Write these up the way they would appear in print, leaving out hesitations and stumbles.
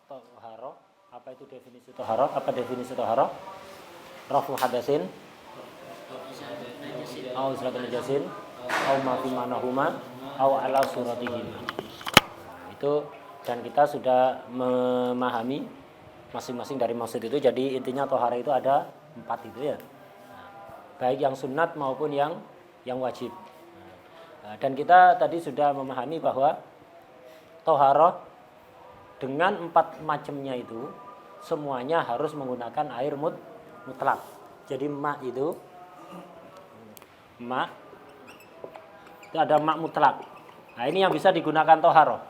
toharo. Apa itu definisi toharo? Apa definisi toharo? Rafu hadasin, au izalatul najasin, au ma fi manahuma, au ala suratihima. Itu, dan kita sudah memahami masing-masing dari maksud itu. Jadi intinya tohara itu ada 4 itu ya. Baik yang sunat maupun yang wajib. Dan kita tadi sudah memahami bahwa toharoh dengan 4 macamnya itu semuanya harus menggunakan air mutlak. Jadi ma itu ada ma mutlak. Nah ini yang bisa digunakan toharoh.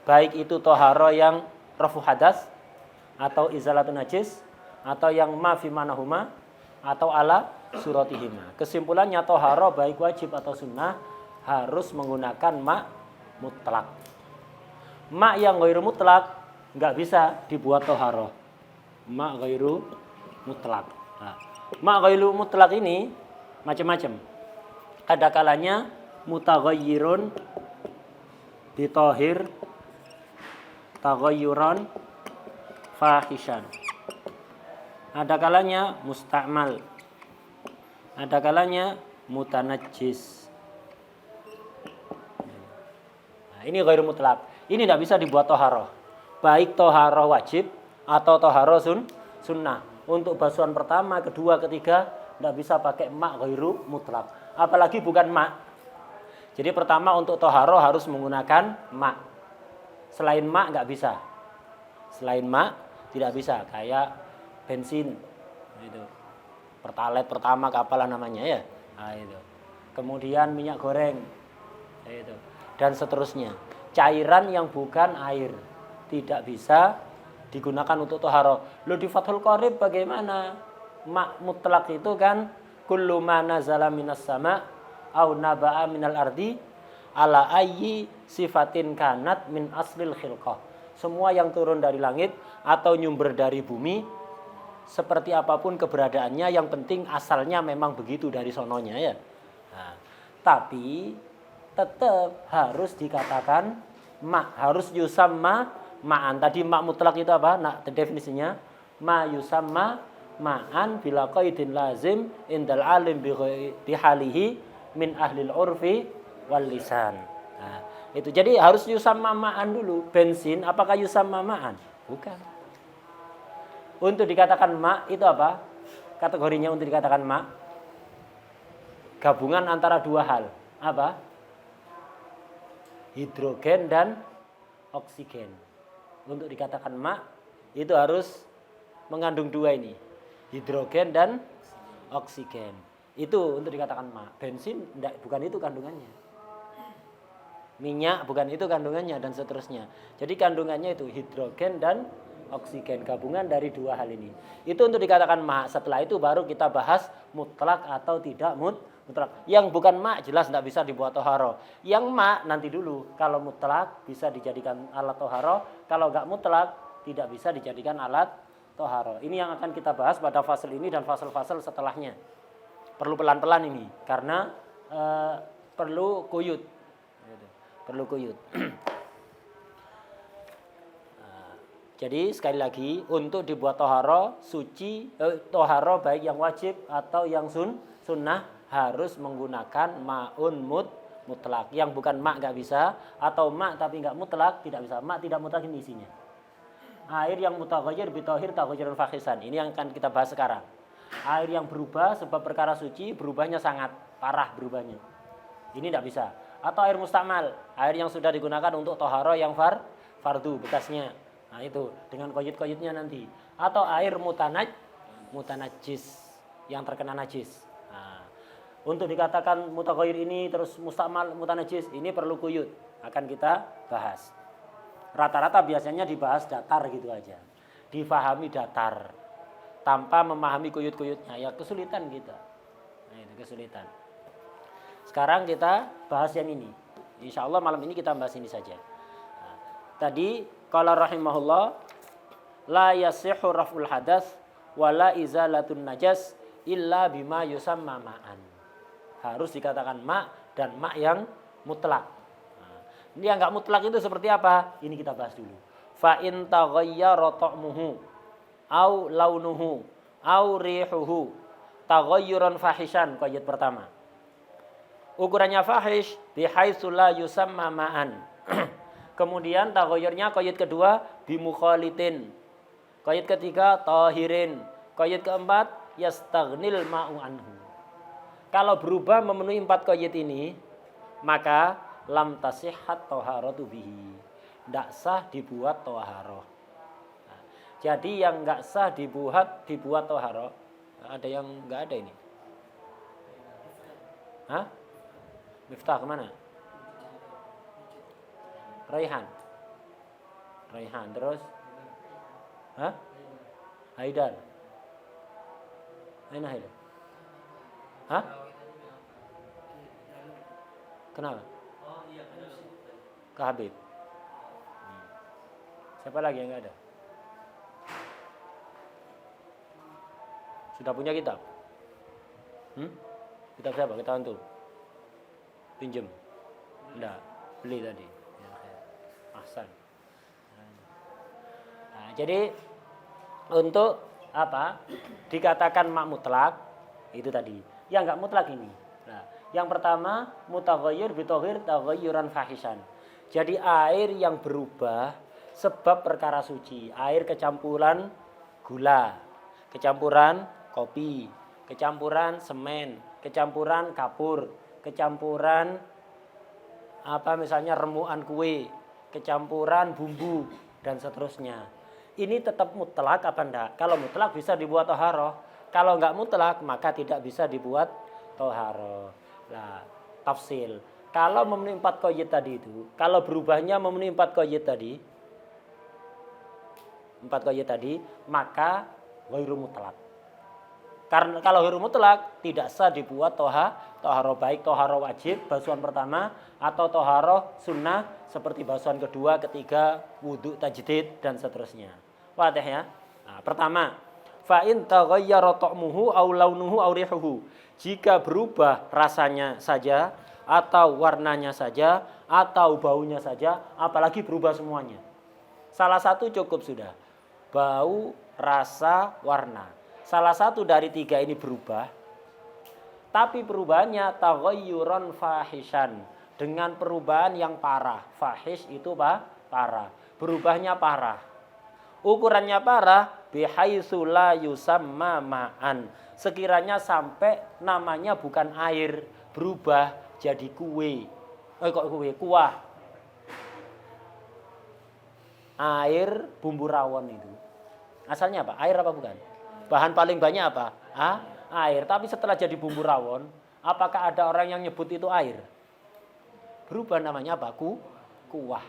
Baik itu toharoh yang rafu hadas atau izalatun najis atau yang ma fi manahuma atau ala suratihima. Kesimpulannya toharoh baik wajib atau sunnah harus menggunakan ma mutlak. Ma yang ghairu mutlak nggak bisa dibuat toharoh. Ma ghairu mutlak. Nah, ma ghairu mutlak ini macam-macam. Ada kalanya mutaghayyirun bitohir taghayyuran fahishan. Ada kalanya musta'mal. Ada kalanya mutanajjis. Nah, ini ghairu mutlak. Ini tidak bisa dibuat toharoh. Baik toharoh wajib atau toharoh sunnah. Untuk basuhan pertama, kedua, ketiga tidak bisa pakai ma ghairu mutlak. Apalagi bukan ma. Jadi pertama untuk toharoh harus menggunakan ma. Selain ma nggak bisa. Selain ma tidak bisa. Kayak bensin itu. Pertalite pertama apalah namanya ya. Nah, itu. Kemudian minyak goreng. Itu. Dan seterusnya. Cairan yang bukan air tidak bisa digunakan untuk toharoh. Lo di Fathul Qorib bagaimana? Ma mutlak itu kan kullu ma nazala minas sama au naba'a minal ardi ala ayyi sifatin kanat min aslil khilqah. Semua yang turun dari langit atau nyumber dari bumi seperti apapun keberadaannya, yang penting asalnya memang begitu dari sononya ya. Nah, tapi tetap harus dikatakan ma, harus yusamma ma'an. Tadi ma mutlak itu apa? Nah, definisinya ma yusamma ma'an bila qaidin lazim indal alim bi halihi min ahlil urfi wal lisan. Nah, itu jadi harus yusamma ma'an dulu. Bensin apakah yusamma ma'an? Bukan. Untuk dikatakan ma itu apa? Kategorinya untuk dikatakan ma gabungan antara 2 hal. Apa? Hidrogen dan oksigen. Untuk dikatakan ma itu harus mengandung 2 ini. Hidrogen dan oksigen. Itu untuk dikatakan ma. Bensin bukan itu kandungannya. Minyak bukan itu kandungannya dan seterusnya. Jadi kandungannya itu hidrogen dan oksigen, gabungan dari 2 hal ini. Itu untuk dikatakan ma. Setelah itu baru kita bahas mutlak atau tidak mutlak. Yang bukan ma jelas tidak bisa dibuat toharoh. Yang ma nanti dulu. Kalau mutlak bisa dijadikan alat toharoh. Kalau enggak mutlak tidak bisa dijadikan alat toharoh. Ini yang akan kita bahas pada fasal ini dan fasal-fasal setelahnya. Perlu pelan-pelan ini karena perlu kuyut. Perlu kuyut. Jadi sekali lagi untuk dibuat toharoh suci, toharoh baik yang wajib atau yang sunnah harus menggunakan ma'un mutlak. Yang bukan ma' nggak bisa, atau ma' tapi nggak mutlak tidak bisa. Ma' tidak mutlak ini isinya. Air yang mutaghayyir bitohir taghayyiran fakhisan. Ini yang akan kita bahas sekarang. Air yang berubah sebab perkara suci, berubahnya sangat parah berubahnya. Ini tidak bisa. Atau air mustakmal, air yang sudah digunakan untuk toharoh yang fardu bekasnya. Nah itu dengan koyit-koyitnya nanti. Atau air mutanajjis yang terkena najis. Nah, untuk dikatakan mutaghayyir ini terus mustakmal mutanajjis ini perlu kuyut. Akan kita bahas. Rata-rata biasanya dibahas datar gitu aja. Difahami datar. Tanpa memahami kuyut-kuyutnya. Ya kesulitan kita. Nah itu kesulitan. Sekarang kita bahas yang ini. Insya Allah malam ini kita bahas ini saja. Nah, tadi qala rahimahullah la yasihhu raf'ul hadas wala izalatun najas illa bima yusamma ma'an. Harus dikatakan ma dan ma yang mutlak. Nah, ini yang enggak mutlak itu seperti apa? Ini kita bahas dulu. fa in taghayyara ta'muhu au launuhu au rihuhu taghayyuran fahishan. Qaid pertama. Ukurannya fahish bihaitsu la yusamma ma'an. Kemudian taghayyurnya qaid kedua bimukhalitin. Qaid ketiga tahirin. Qaid keempat yastaghnil ma'u anhu. Kalau berubah memenuhi 4 qaid ini, maka lam tasihhat taharatu bihi. Tidak sah dibuat taharah. Nah, jadi yang enggak sah dibuat taharah, ada yang enggak ada ini. Hah? Miftah kemana? Raihan. Terus? Hah? Haidar. Aina Haidar? Hah? Kenapa? Ke Habib. Siapa lagi yang enggak ada? Sudah punya kitab? Kitab siapa? Kita antum. Pinjem. Enggak, beli tadi. Ya, ahsan. Nah, jadi untuk apa? Dikatakan mak mutlak itu tadi. Yang enggak mutlak ini. Nah, yang pertama mutaghayyir bitaghayyir taghayyuran fahishan. Jadi air yang berubah sebab perkara suci. Air kecampuran gula, kecampuran kopi, kecampuran semen, kecampuran kapur, kecampuran apa misalnya remuan kue, kecampuran bumbu dan seterusnya. Ini tetap mutlak apa enggak? Kalau mutlak bisa dibuat taharah. Kalau enggak mutlak maka tidak bisa dibuat taharah. Nah, tafsil. Kalau memenuhi 4 qaid tadi itu, kalau berubahnya memenuhi 4 qaid tadi, maka ghairu mutlak. Karena kalau ghairu mutlak tidak sah dibuat taharah, baik taharah wajib basuhan pertama atau taharah sunnah seperti basuhan kedua, ketiga, wudu, tajdid dan seterusnya. Wadih ya? Nah, pertama, fa in taghayyara ta'muhu aw launuhu aw rihuhu. Jika berubah rasanya saja atau warnanya saja atau baunya saja, apalagi berubah semuanya. Salah satu cukup sudah. Bau, rasa, warna. Salah satu dari 3 ini berubah. Tapi perubahannya taghayyuran fahishan, dengan perubahan yang parah. Fahish itu parah. Berubahnya parah. Ukurannya parah bihaitsu la yusamma ma'an. Sekiranya sampai namanya bukan air, berubah jadi kue. Kuah. Air bumbu rawon itu. Asalnya apa? Air apa bukan? Bahan paling banyak apa? Air. Tapi setelah jadi bumbu rawon, apakah ada orang yang nyebut itu air? Berubah namanya apa? Kuah.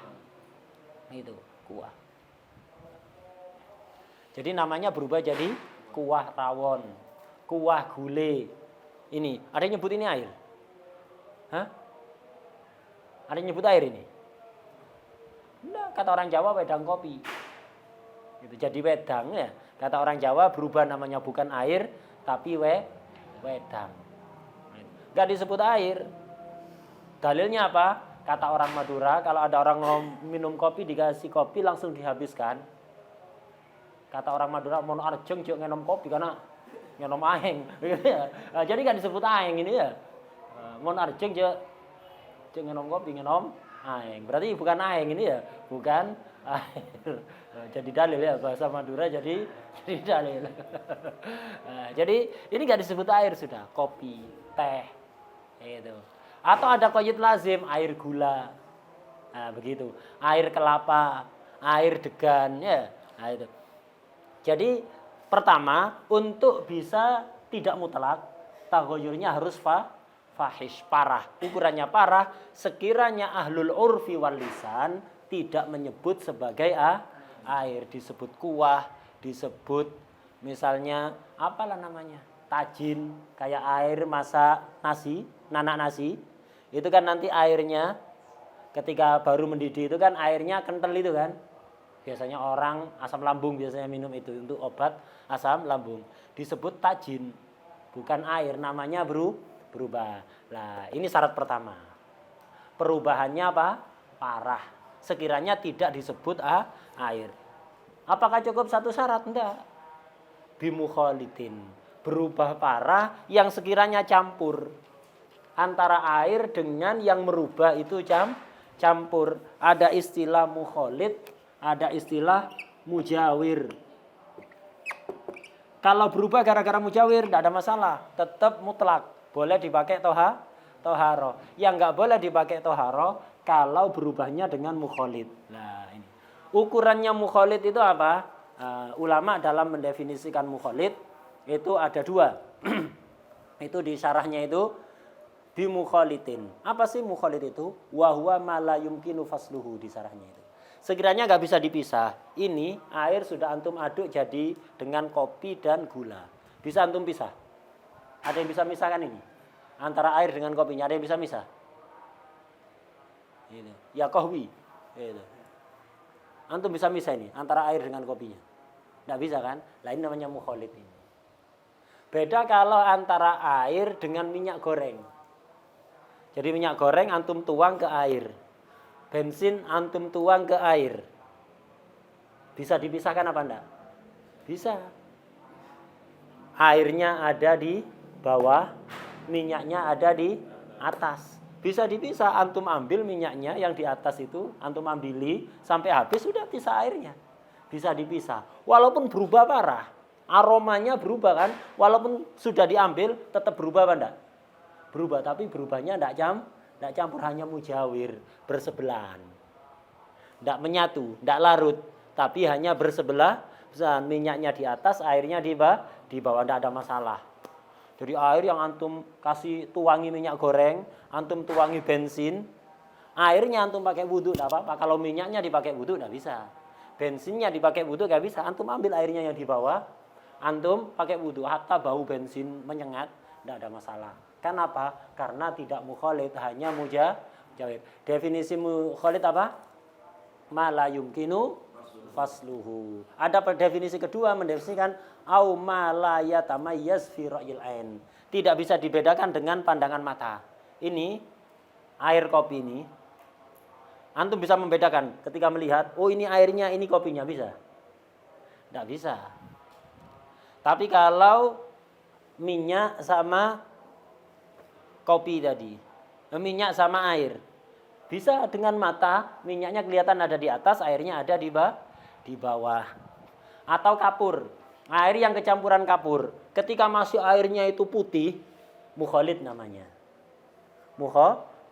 Itu, kuah. Jadi namanya berubah jadi kuah rawon, kuah gulai. Ini, ada yang nyebut ini air? Hah? Ada yang nyebut air ini? Nah, kata orang Jawa wedang kopi. Itu jadi wedang ya. Kata orang Jawa berubah namanya bukan air tapi wedang. Enggak disebut air. Dalilnya apa? Kata orang Madura, kalau ada orang minum kopi dikasih kopi langsung dihabiskan. Kata orang Madura, mon arjeng jek ngenom kopi karena ngenom aeng. Nah, jadi enggak disebut aeng ini ya. Mon arjeng jek ngenom kopi ngenom aeng. Berarti bukan aeng ini ya, bukan air. Jadi dalil ya, bahasa Madura jadi dalil. Nah, jadi ini enggak disebut air sudah, kopi, teh. Itu. Atau ada qaid lazim, air gula. Nah, begitu. Air kelapa, air degan ya. Nah, itu. Jadi pertama, untuk bisa tidak mutlak, taghayyurnya harus fahish, parah. Ukurannya parah, sekiranya ahlul urfi wal lisan tidak menyebut sebagai air, disebut kuah, disebut misalnya apalah namanya? Tajin, kayak air masak nasi, nanak nasi. Itu kan nanti airnya ketika baru mendidih itu kan airnya kental itu kan. Biasanya orang asam lambung biasanya minum itu untuk obat asam lambung. Disebut tajin, bukan air, namanya berubah. Nah, ini syarat pertama. Perubahannya apa? Parah. sekiranya tidak disebut air. Apakah cukup satu syarat? Enggak. Bimukhalitin, berubah parah yang sekiranya campur antara air dengan yang merubah itu campur. Ada istilah mukhalid, ada istilah mujawir. Kalau berubah gara-gara mujawir tidak ada masalah, tetap mutlak, boleh dipakai toharo. Yang nggak boleh dipakai toharo kalau berubahnya dengan mukhalid. Nah ini ukurannya mukhalid itu apa? Ulama dalam mendefinisikan mukhalid itu ada dua. Itu di syarahnya itu bimukhalitin. Apa sih mukhalid itu? Wa huwa ma la yumkinu fasluhu, di syarahnya itu. Sekiranya nggak bisa dipisah, ini air sudah antum aduk jadi dengan kopi dan gula. Bisa antum pisah? Ada yang bisa misahkan ini? Antara air dengan kopinya, ada yang bisa misah? Ini. Ya kohwi. Ini. Antum bisa misah ini antara air dengan kopinya? Nggak bisa kan? Nah ini namanya mukhalid ini. Beda kalau antara air dengan minyak goreng. Jadi minyak goreng antum tuang ke air. Bensin antum tuang ke air. Bisa dipisahkan apa enggak? Bisa. Airnya ada di bawah, minyaknya ada di atas. Bisa dipisah, antum ambil minyaknya yang di atas itu, antum ambili sampai habis, sudah pisah airnya. Bisa dipisah. Walaupun berubah parah, aromanya berubah kan, walaupun sudah diambil tetap berubah apa enggak? Berubah, tapi berubahnya enggak campur, hanya mujawir, bersebelahan. Enggak menyatu, enggak larut, tapi hanya bersebelah. Minyaknya di atas, airnya di bawah, enggak ada masalah. Jadi air yang antum kasih tuangi minyak goreng, antum tuangi bensin, airnya antum pakai wudhu, enggak apa-apa. Kalau minyaknya dipakai wudhu, enggak bisa. Bensinnya dipakai wudhu, enggak bisa. Antum ambil airnya yang di bawah, antum pakai wudhu, hatta bau bensin menyengat, enggak ada masalah. Kenapa? Karena tidak mukhalid, hanya mujawir. Definisi mukhalid apa? Ma la yumkinu fasluhu. Ada definisi kedua mendefinisikan au ma la yatamayyaz fi ra'yil ain. Tidak bisa dibedakan dengan pandangan mata. Ini air kopi ini. Antum bisa membedakan ketika melihat, oh ini airnya, ini kopinya, bisa? Tidak bisa. Tapi kalau minyak sama kopi tadi, minyak sama air, bisa dengan mata, minyaknya kelihatan ada di atas, airnya ada di bawah. Atau kapur, air yang kecampuran kapur, ketika masuk airnya itu putih, mukhalid namanya.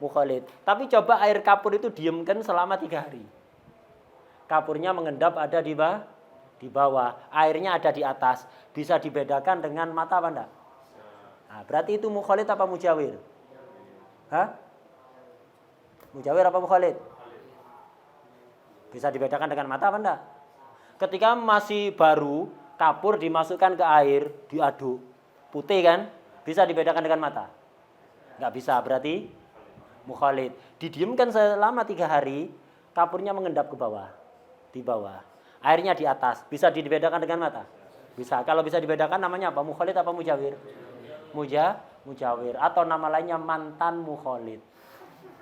Mukhalid. Tapi coba air kapur itu diamkan selama 3 hari. Kapurnya mengendap ada di bawah, airnya ada di atas. Bisa dibedakan dengan mata apa enggak? Nah, berarti itu mukhalid apa mujawir? Hah? Mujawir apa mukhalid? Bisa dibedakan dengan mata apa enggak? Ketika masih baru, kapur dimasukkan ke air, diaduk, putih kan? Bisa dibedakan dengan mata? Enggak bisa, berarti mukhalid. Didiamkan selama 3 hari, kapurnya mengendap ke bawah, di bawah. Airnya di atas, bisa dibedakan dengan mata? Bisa. Kalau bisa dibedakan namanya apa? Mukhalid apa mujawir? Mujawir. Atau nama lainnya mantan mukhalid.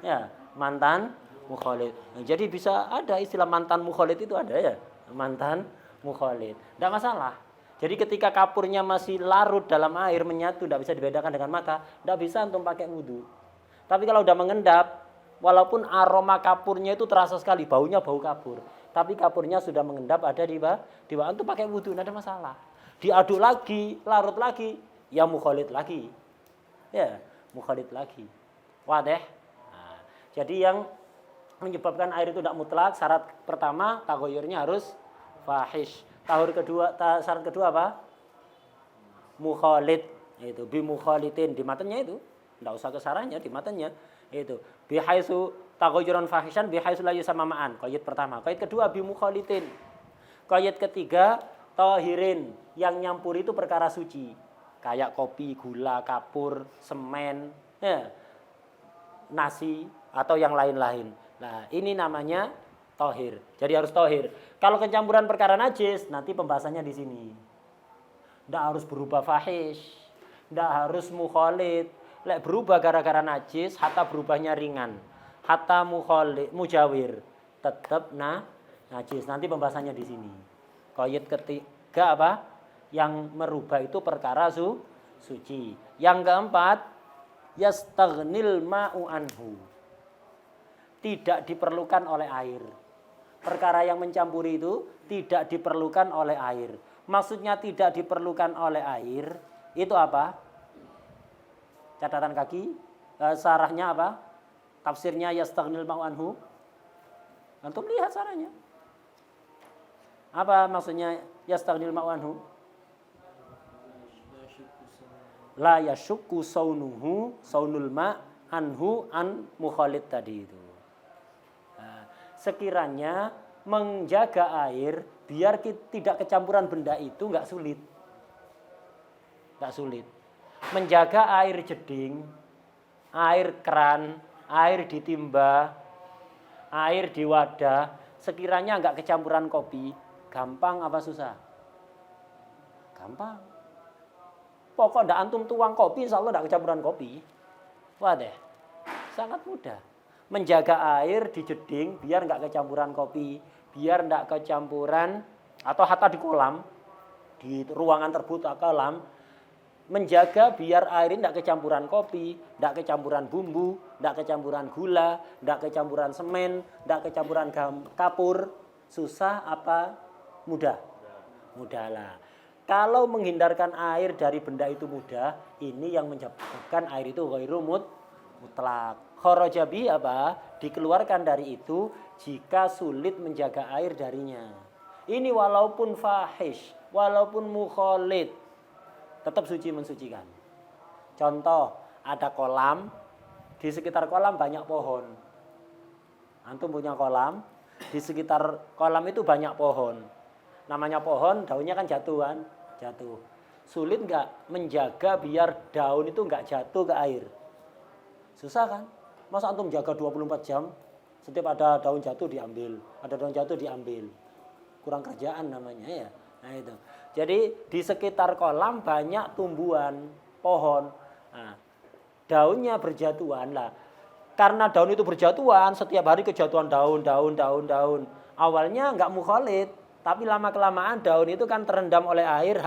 Ya, mantan mukhalid. Nah, jadi bisa ada istilah mantan mukhalid itu ada ya, mantan mukhalid. Tidak masalah. Jadi ketika kapurnya masih larut dalam air, menyatu, tidak bisa dibedakan dengan mata, tidak bisa untuk pakai wudhu. Tapi kalau udah mengendap, walaupun aroma kapurnya itu terasa sekali, baunya bau kapur, tapi kapurnya sudah mengendap ada di bawah, untuk pakai wudhu, tidak ada masalah. Diaduk lagi, larut lagi, ya mukhalid lagi. Ya, mukhalid lagi. Wadah. Nah, jadi yang menyebabkan air itu tidak mutlak, syarat pertama taghayyurnya harus fahish. Syarat kedua apa? Mukhalid. Itu bimukhalitin, di matanya itu. Tidak usah ke syarahnya, di matanya itu. Bihaitsu taghayyuran fahishan bihaitsu la yusammaan. Qaid pertama. Qaid kedua bimukhalitin. Qaid ketiga tahirin, yang nyampur itu perkara suci. Kayak kopi, gula, kapur, semen, ya, nasi, atau yang lain-lain. Nah, ini namanya tohir. Jadi harus tohir. Kalau kecampuran perkara najis, nanti pembahasannya di sini. Tidak harus berubah fahish, tidak harus mukhalid. Berubah gara-gara najis, hatta berubahnya ringan. Hatta mukhalid, mujawir. tetap najis. Nanti pembahasannya di sini. Qaid ketiga apa? Yang merubah itu perkara suci. Yang keempat, yastaghnil ma'u anhu. Tidak diperlukan oleh air. Perkara yang mencampuri itu tidak diperlukan oleh air. Maksudnya tidak diperlukan oleh air, itu apa? Catatan kaki, sarahnya apa? Tafsirnya yastaghnil ma'u anhu. Antum lihat sarahnya. Apa maksudnya yastaghnil ma'u anhu? La yashukku saunuhu saunul ma anhu an mukhalid tadi itu. Nah, sekiranya menjaga air biar tidak kecampuran benda itu nggak sulit. Nggak sulit. Menjaga air jeding, air keran, air di timba, air di wadah, sekiranya nggak kecampuran kopi, gampang apa susah? Gampang. Pokok ndak antum tuang kopi, insya Allah ndak kecampuran kopi. Wah deh, sangat mudah. Menjaga air di jeding biar nggak kecampuran kopi, biar ndak kecampuran atau hatta di kolam, di ruangan terbuka kolam, menjaga biar air ini ndak kecampuran kopi, ndak kecampuran bumbu, ndak kecampuran gula, ndak kecampuran semen, ndak kecampuran kapur. Susah apa mudah? Mudah lah. Kalau menghindarkan air dari benda itu mudah, ini yang menyebabkan air itu ghairu mutlak. Kharaja bi apa? Dikeluarkan dari itu jika sulit menjaga air darinya. Ini walaupun fahish, walaupun mukhalid, tetap suci mensucikan. Contoh, ada kolam, di sekitar kolam banyak pohon. Antum punya kolam, di sekitar kolam itu banyak pohon. Namanya pohon, daunnya kan jatuh kan? Jatuh. Sulit nggak menjaga biar daun itu nggak jatuh ke air? Susah kan? Masa antum jaga 24 jam, setiap ada daun jatuh diambil, ada daun jatuh diambil. Kurang kerjaan namanya ya. Nah itu. Jadi di sekitar kolam banyak tumbuhan, pohon. Nah, daunnya berjatuhan lah. Karena daun itu berjatuhan, setiap hari kejatuhan daun. Awalnya nggak mukhalid. Tapi lama-kelamaan daun itu kan terendam oleh air,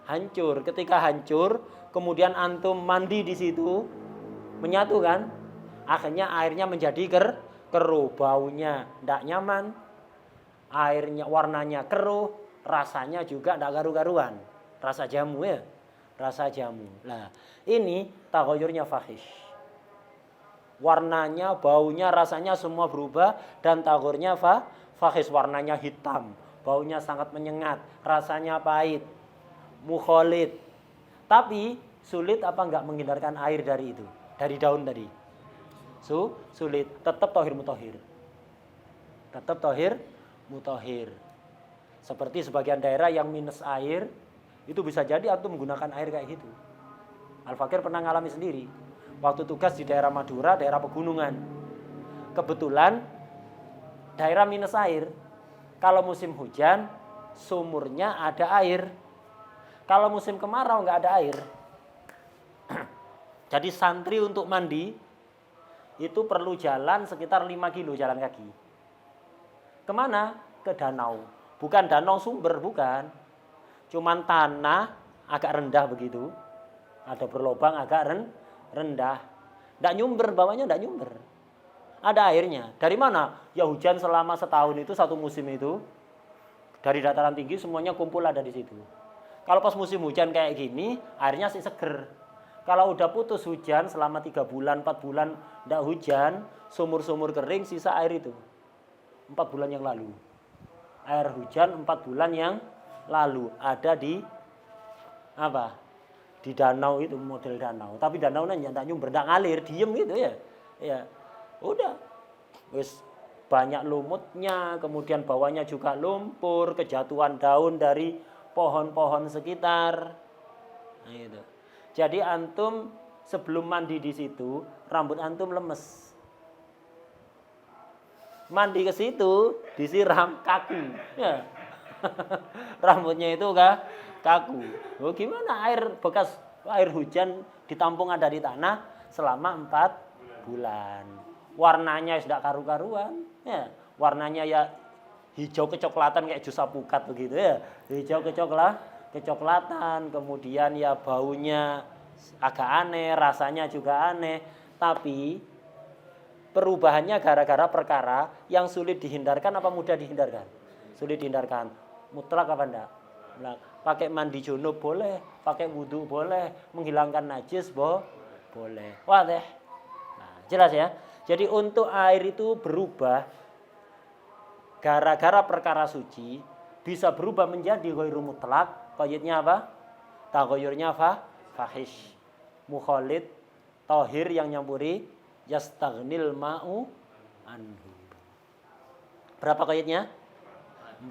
hancur. Ketika hancur, kemudian antum mandi di situ, menyatu kan? Akhirnya airnya menjadi keruh, baunya tidak nyaman, airnya warnanya keruh, rasanya juga tidak garu-garuan. Rasa jamu ya, rasa jamu. Nah, ini taghayyurnya fahish. Warnanya, baunya, rasanya semua berubah dan taghayyurnya fahish, warnanya hitam. Baunya sangat menyengat, rasanya pahit, mukhalid. Tapi sulit apa enggak menghindarkan air dari itu, dari daun tadi? Sulit, tetap tohir mutahhir. Tetap tohir mutahhir. Seperti sebagian daerah yang minus air, itu bisa jadi antum menggunakan air kayak gitu. Al-Fakir pernah ngalami sendiri. Waktu tugas di daerah Madura, daerah pegunungan. Kebetulan daerah minus air. Kalau musim hujan, sumurnya ada air. Kalau musim kemarau nggak ada air. Jadi santri untuk mandi itu perlu jalan sekitar 5 kilo jalan kaki. Kemana? Ke danau. Bukan danau sumber, bukan. Cuman tanah agak rendah begitu. Ada berlobang agak rendah. Nggak nyumber, bawahnya nggak nyumber. Ada airnya. Dari mana? Ya hujan selama setahun itu, satu musim itu. Dari dataran tinggi semuanya kumpul ada di situ. Kalau pas musim hujan kayak gini, airnya sih seger. Kalau udah putus hujan selama 3 bulan, 4 bulan enggak hujan, sumur-sumur kering, sisa air itu. 4 bulan yang lalu. Air hujan 4 bulan yang lalu ada di apa? Di danau itu, model danau. Tapi danaunya enggak nyumber, enggak ngalir, diem gitu ya. Ya. Udah, wis banyak lumutnya, kemudian bawahnya juga lumpur, kejatuhan daun dari pohon-pohon sekitar. Nah, itu. Jadi antum sebelum mandi di situ, rambut antum lemes. Mandi ke situ, disiram kaku. Ya. Rambutnya itu kaku. Oh, gimana air bekas air hujan ditampung ada di tanah selama 4 bulan. Warnanya sudah karu-karuan, ya. warnanya ya hijau kecoklatan kayak jus alpukat begitu ya. Hijau kecoklatan, kemudian ya baunya agak aneh, rasanya juga aneh. Tapi perubahannya gara-gara perkara yang sulit dihindarkan apa mudah dihindarkan? Sulit dihindarkan. Mutlak apa enggak? Mutlak. Pakai mandi junub boleh, pakai wudhu boleh, menghilangkan najis boleh. Wah deh. Nah, jelas ya. Jadi untuk air itu berubah gara-gara perkara suci bisa berubah menjadi ghairu mutlak. Qayyidnya apa? Taghayyurnya fahish. Mukhalid, tohir yang nyampuri, yastaghnil ma'u anhu. Berapa qayyidnya?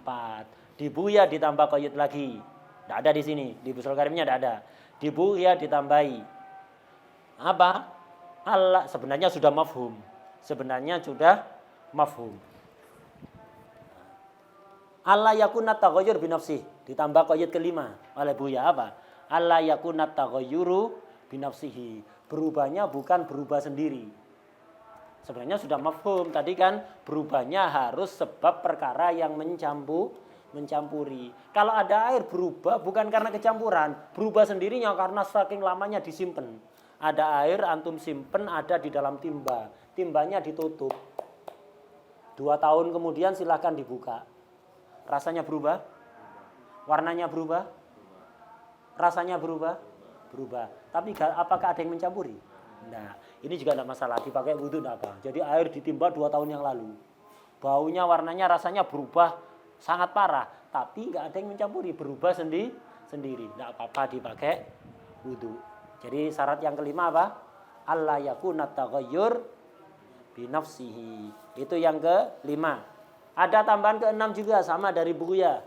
4. Dibuya ditambah qayyid lagi. Tidak ada di sini. Di Busul Karimnya tidak ada. Dibuya ditambahi. Apa? Allah sebenarnya sudah mafhum. Allah yakunat taghayyur binafsih. Ditambah qayyid kelima oleh Buya apa? Allah yakunat taghayyuru binafsihi. Berubahnya bukan berubah sendiri. Sebenarnya sudah mafhum. Tadi kan berubahnya harus sebab perkara yang mencampuri. Kalau ada air berubah bukan karena kecampuran. Berubah sendirinya karena saking lamanya disimpan. Ada air antum simpen ada di dalam timba. Timbanya ditutup. 2 tahun kemudian silahkan dibuka. Rasanya berubah? Warnanya berubah? Rasanya berubah? Berubah. Tapi apakah ada yang mencampuri? Nah, ini juga tidak masalah. Dipakai wudhu tidak apa. Jadi air ditimba 2 tahun yang lalu. Baunya, warnanya, rasanya berubah sangat parah. Tapi nggak ada yang mencampuri. Berubah sendiri. Tidak apa-apa dipakai wudhu. Jadi syarat yang kelima apa? Allah yakunat taghayyur binafsihi. Itu yang kelima. Ada tambahan ke-6 juga sama dari Buya.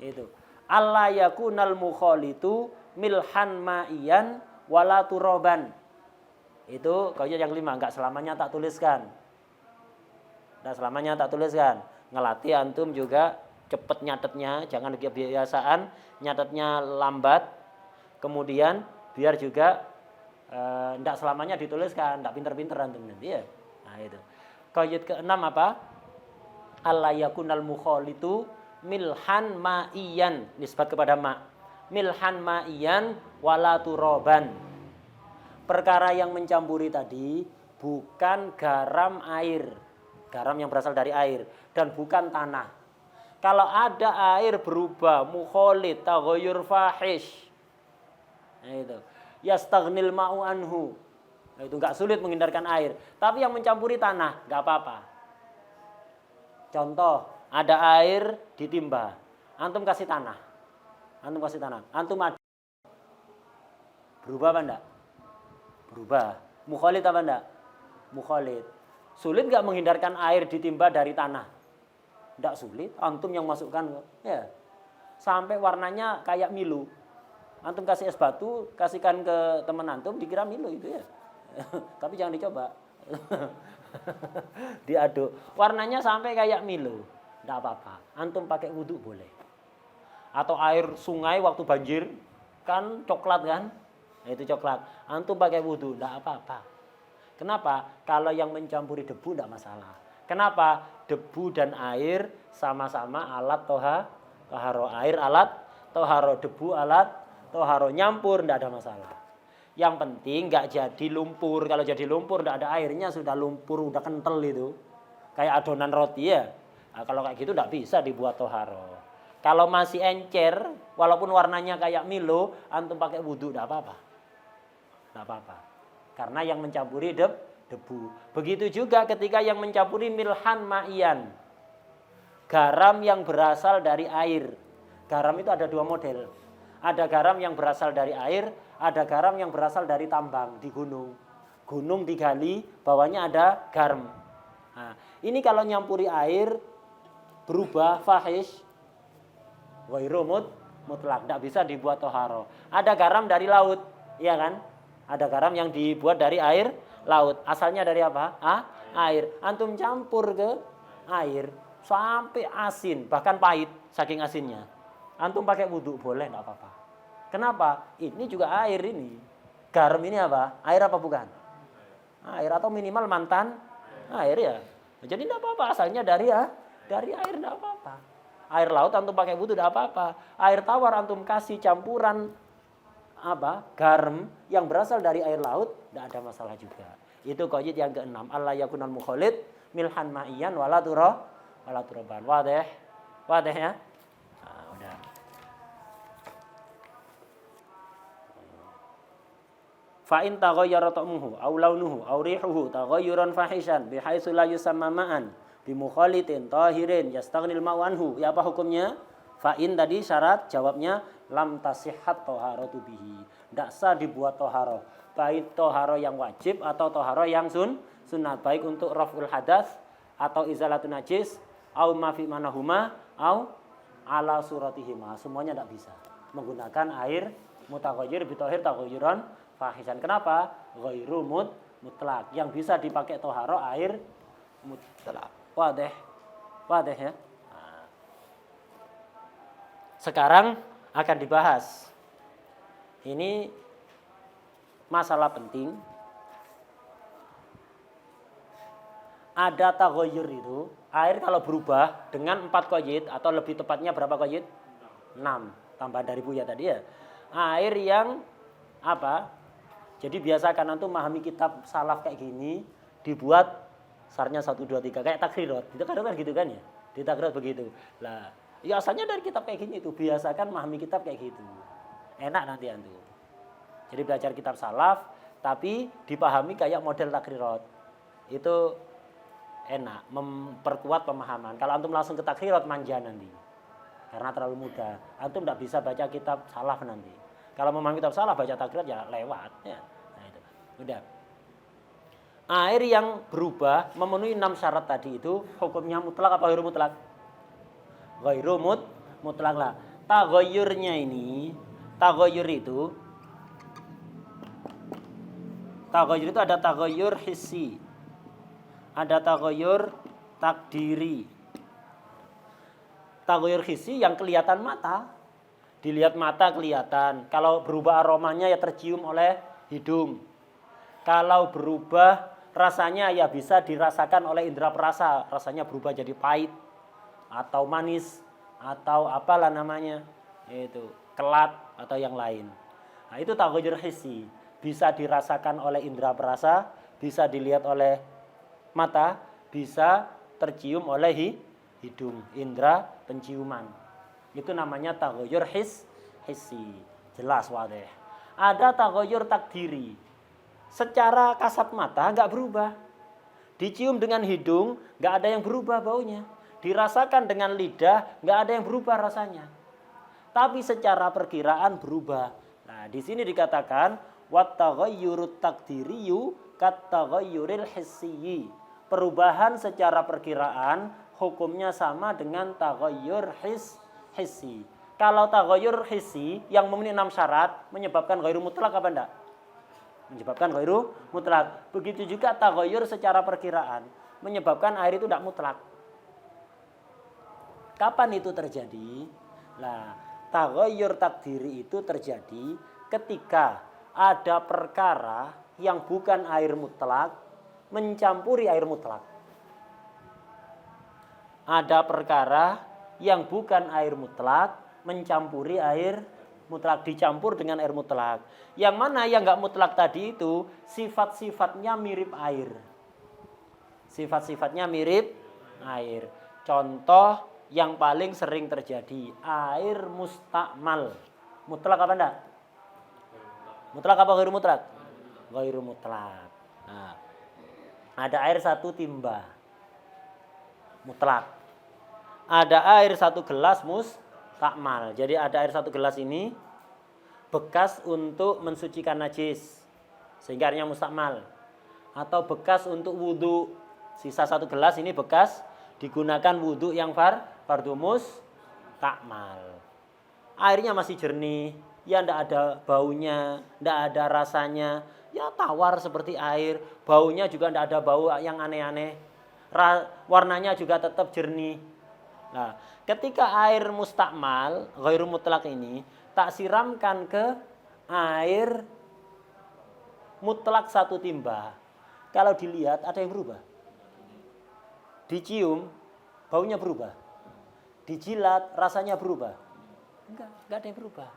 Itu. Allah yakunal mukhalitu milhan ma'iyan wala turaban. Itu qayyid yang 5, enggak selamanya tak tuliskan. Ngelatih antum juga cepet nyatetnya, jangan kebiasaan nyatetnya lambat. Kemudian biar juga enggak selamanya dituliskan, enggak pinter-pinter antum nanti ya. Nah itu. Qayyid ke-6 apa? Allah yakunal mukhalitu milhan ma'iyan, nisbat kepada ma. Milhan ma'iyan wala turaban. Perkara yang mencampuri tadi bukan garam air. Garam yang berasal dari air dan bukan tanah. Kalau ada air berubah mukhalid taghayyur fahish. Nah itu. Yastaghnil ma'u anhu. Nah, itu enggak sulit menghindarkan air, tapi yang mencampuri tanah enggak apa-apa. Contoh, ada air ditimba. Antum kasih tanah. Antum ada. Berubah apa enggak? Berubah. Mukhalid apa enggak? Mukhalid. Sulit enggak menghindarkan air ditimba dari tanah? Enggak sulit. Antum yang masukkan. Ya. Sampai warnanya kayak Milo. Antum kasih es batu, kasihkan ke teman antum, dikira Milo itu ya. Tapi jangan dicoba. Diaduk. Warnanya sampai kayak Milo. Enggak apa-apa. Antum pakai wudhu boleh. Atau air sungai waktu banjir kan coklat kan? Nah, itu coklat. Antum pakai wudhu enggak apa-apa. Kenapa? Kalau yang mencampuri debu enggak masalah. Kenapa? Debu dan air sama-sama alat toharo. Air alat toharo, debu alat toharo. Nyampur enggak ada masalah. Yang penting enggak jadi lumpur. Kalau jadi lumpur enggak ada airnya, sudah lumpur, udah kental itu. Kayak adonan roti ya. Nah, kalau kayak gitu enggak bisa dibuat toharo. Kalau masih encer, walaupun warnanya kayak Milo, antum pakai wudhu enggak apa-apa. Enggak apa-apa. Karena yang mencampuri debu. Begitu juga ketika yang mencampuri milhan ma'iyan. Garam yang berasal dari air. Garam itu ada 2 model. Ada garam yang berasal dari air, ada garam yang berasal dari tambang di gunung. Gunung digali, bawahnya ada garam. Nah, ini kalau nyampuri air berubah fahish, ghairu mutlak, tidak bisa dibuat toharo. Ada garam dari laut, iya kan? Ada garam yang dibuat dari air laut. Asalnya dari apa? Air. Antum campur ke air sampai asin, bahkan pahit saking asinnya. Antum pakai wudhu boleh, enggak apa-apa. Kenapa? Ini juga air ini. Garam ini apa? Air apa bukan? Air atau minimal mantan air ya. Jadi tidak apa-apa, asalnya dari air tidak apa-apa. Air laut antum pakai wudu tidak apa-apa. Air tawar antum kasih campuran garam yang berasal dari air laut tidak ada masalah juga. Itu qaid yang keenam, Allah yakunal mukhalid milhan ma'iyan wala turaban. Wadih ya. Nah, udah. Fa in taghayyara ta'muhu aw launuhu aw rihuhu taghayyuran fahishan bihaitsu la yusamma ma'an bi mukhalitin tahirin yastaghnil ma'u anhu. Ya apa hukumnya? Fa in tadi syarat, jawabnya lam tasihhat taharatu bihi. Enggak sah dibuat taharah. Baik taharah yang wajib atau taharah yang sunat, baik untuk raf'ul hadas atau izalatun najis au ma fi manahuma au ala suratihima. Semuanya tidak bisa menggunakan air mutaghayyir bi tahir taghayyuran fahisan. Kenapa? Ghairu mutlak. Yang bisa dipakai taharah air mutlak. Wadih ya. Nah. Sekarang akan dibahas. Ini masalah penting. Ada taghayyur itu, air kalau berubah dengan 4 qaid atau lebih tepatnya berapa qaid? 6. Tambah dari Buya tadi ya. Air yang Jadi biasakan antum memahami kitab salaf kayak gini, dibuat sarnya 1 2 3 kayak takrirat. Itu kan gitu kan ya? Di takrirat begitu. Lah, ya asalnya dari kitab kayak gini itu, biasakan memahami kitab kayak gitu. Enak nanti antum. Jadi belajar kitab salaf tapi dipahami kayak model takrirat. Itu enak, memperkuat pemahaman. Kalau antum langsung ke takrirat manja nanti. Karena terlalu mudah. Antum tidak bisa baca kitab salaf nanti. Kalau memahami kitab salaf baca takrirat ya lewat ya. Nah itu. Udah. Air yang berubah memenuhi 6 syarat tadi itu hukumnya mutlak apa ghairu mutlak? Ghairu mutlak lah. Taghayyurnya ini, taghayyur itu ada taghayyur hissi. Ada taghayyur takdiri. Taghayyur hissi yang kelihatan mata. Dilihat mata kelihatan. Kalau berubah aromanya ya tercium oleh hidung. Kalau berubah rasanya ya bisa dirasakan oleh indera perasa. Rasanya berubah jadi pahit atau manis atau apalah namanya. Itu kelat atau yang lain. Nah, itu taghayyur hissi. Bisa dirasakan oleh indera perasa, bisa dilihat oleh mata, bisa tercium oleh hidung, indera penciuman. Itu namanya taghayyur hissi. Jelas wadih. Ada taghayyur takdiri. Secara kasat mata enggak berubah. Dicium dengan hidung enggak ada yang berubah baunya. Dirasakan dengan lidah enggak ada yang berubah rasanya. Tapi secara perkiraan berubah. Nah, di sini dikatakan wat taghayyurut takdiriyu kat taghayyuril hissiyyi. Perubahan secara perkiraan hukumnya sama dengan taghayyur hissi. Kalau taghayyur hissi yang memenuhi 6 syarat menyebabkan ghairu mutlak apa enggak? Menyebabkan ghairu mutlak. Begitu juga taghayyur secara perkiraan menyebabkan air itu tidak mutlak. Kapan itu terjadi? Nah, taghayyur takdiri itu terjadi ketika ada perkara yang bukan air mutlak mencampuri air mutlak. Ada perkara yang bukan air mutlak mencampuri air mutlak, dicampur dengan air mutlak. Yang mana yang enggak mutlak tadi itu sifat-sifatnya mirip air. Sifat-sifatnya mirip air. Contoh yang paling sering terjadi, air mustakmal. Mutlak apa enggak? Mutlak apa ghairu mutlak? Ghairu mutlak. Nah, ada air 1 timba. Mutlak. Ada air 1 gelas mustakmal. Jadi ada air 1 gelas ini bekas untuk mensucikan najis sehingga airnya mustakmal. Atau bekas untuk wudu. Sisa 1 gelas ini bekas digunakan wudu yang fardu mustakmal. Airnya masih jernih, ya tidak ada baunya, tidak ada rasanya, ya tawar seperti air, baunya juga tidak ada bau yang aneh-aneh, warnanya juga tetap jernih. Nah, ketika air mustakmal, ghairu mutlak ini, tak siramkan ke air mutlak 1 timba, kalau dilihat ada yang berubah? dicium baunya berubah. Dijilat rasanya berubah. Enggak ada yang berubah.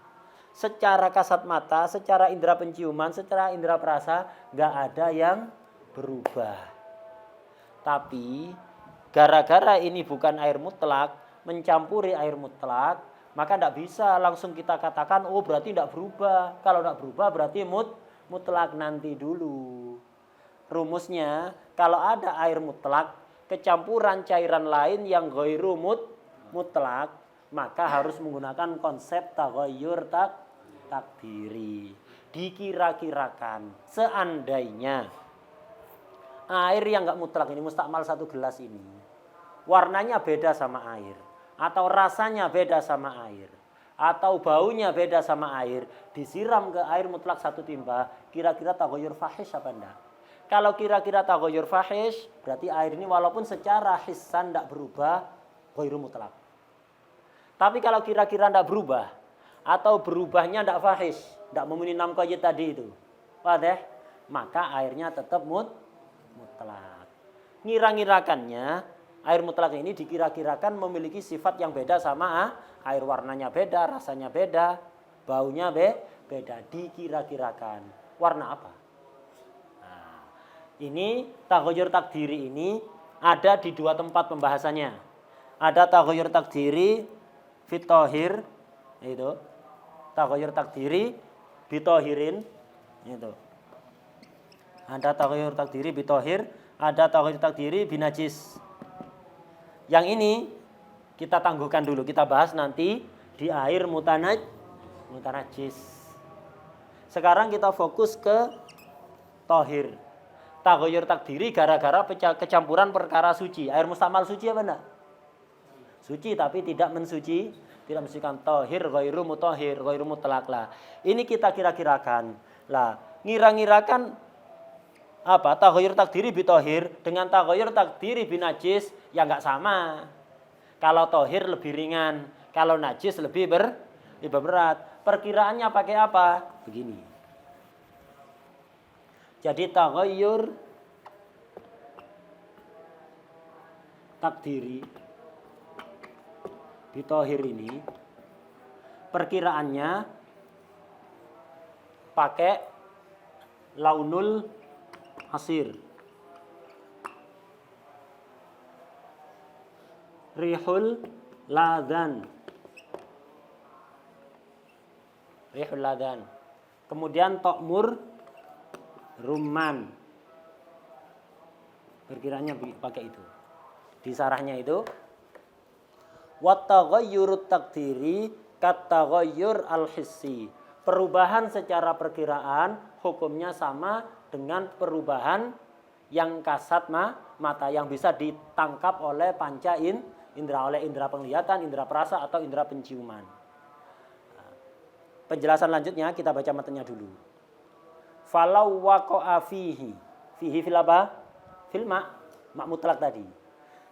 Secara kasat mata, secara indera penciuman, secara indera perasa, enggak ada yang berubah. Tapi gara-gara ini bukan air mutlak, mencampuri air mutlak, maka enggak bisa langsung kita katakan, oh berarti enggak berubah. Kalau enggak berubah berarti mutlak, nanti dulu. Rumusnya, kalau ada air mutlak, kecampuran cairan lain yang ghairu mutlak, maka harus menggunakan konsep taghayyur takdiri. Dikira-kirakan seandainya air yang enggak mutlak ini, mustakmal 1 gelas ini, warnanya beda sama air, atau rasanya beda sama air, atau baunya beda sama air, disiram ke air mutlak 1 timba, kira-kira taghayyur fahish apa enggak? Kalau kira-kira taghayyur fahish, berarti air ini walaupun secara hissan enggak berubah, ghairu mutlak. Tapi kalau kira-kira enggak berubah, atau berubahnya enggak fahish, enggak memenuhi 6 qaid tadi itu, maka airnya tetap mutlak. Ngira-ngirakannya, air mutlak ini dikira-kirakan memiliki sifat yang beda sama air, warnanya beda, rasanya beda, baunya beda, dikira-kirakan. Warna apa? Nah, ini taghayyur takdiri ini ada di 2 tempat pembahasannya. Ada taghayyur takdiri fitohir, itu taghayyur takdiri bitohirin, itu. Ada taghayyur takdiri bitohir, ada taghayyur takdiri binajis. Yang ini kita tangguhkan dulu, kita bahas nanti di air mutanajis. Sekarang kita fokus ke tohir. Taghayyur takdiri gara-gara kecampuran perkara suci. Air mustakmal suci apa enggak? Suci tapi tidak mensucikan. Tohir ghairu mutahhir, ghairu mutlak lah. Ini kita kira-kirakan. Lah, ngira-ngirakan apa? Taghayyur takdiri bitohir dengan taghayyur takdiri binajis ya enggak sama. Kalau tohir lebih ringan, kalau najis lebih berat. Perkiraannya pakai apa? Begini. Jadi taghayyur takdiri bitohir ini perkiraannya pakai launul asir, rihul ladan, kemudian tokmur rumman, perkiraannya pakai itu. Di sarahnya itu wat taghayyurut takdiri kat taghayyur al-hissi. Perubahan secara perkiraan hukumnya sama dengan perubahan yang kasat mata, yang bisa ditangkap oleh panca indera, oleh indera penglihatan, indera perasa atau indera penciuman. Penjelasan lanjutnya kita baca matanya dulu. Falau waqa'a fihi fil apa? Fil ma mutlak tadi.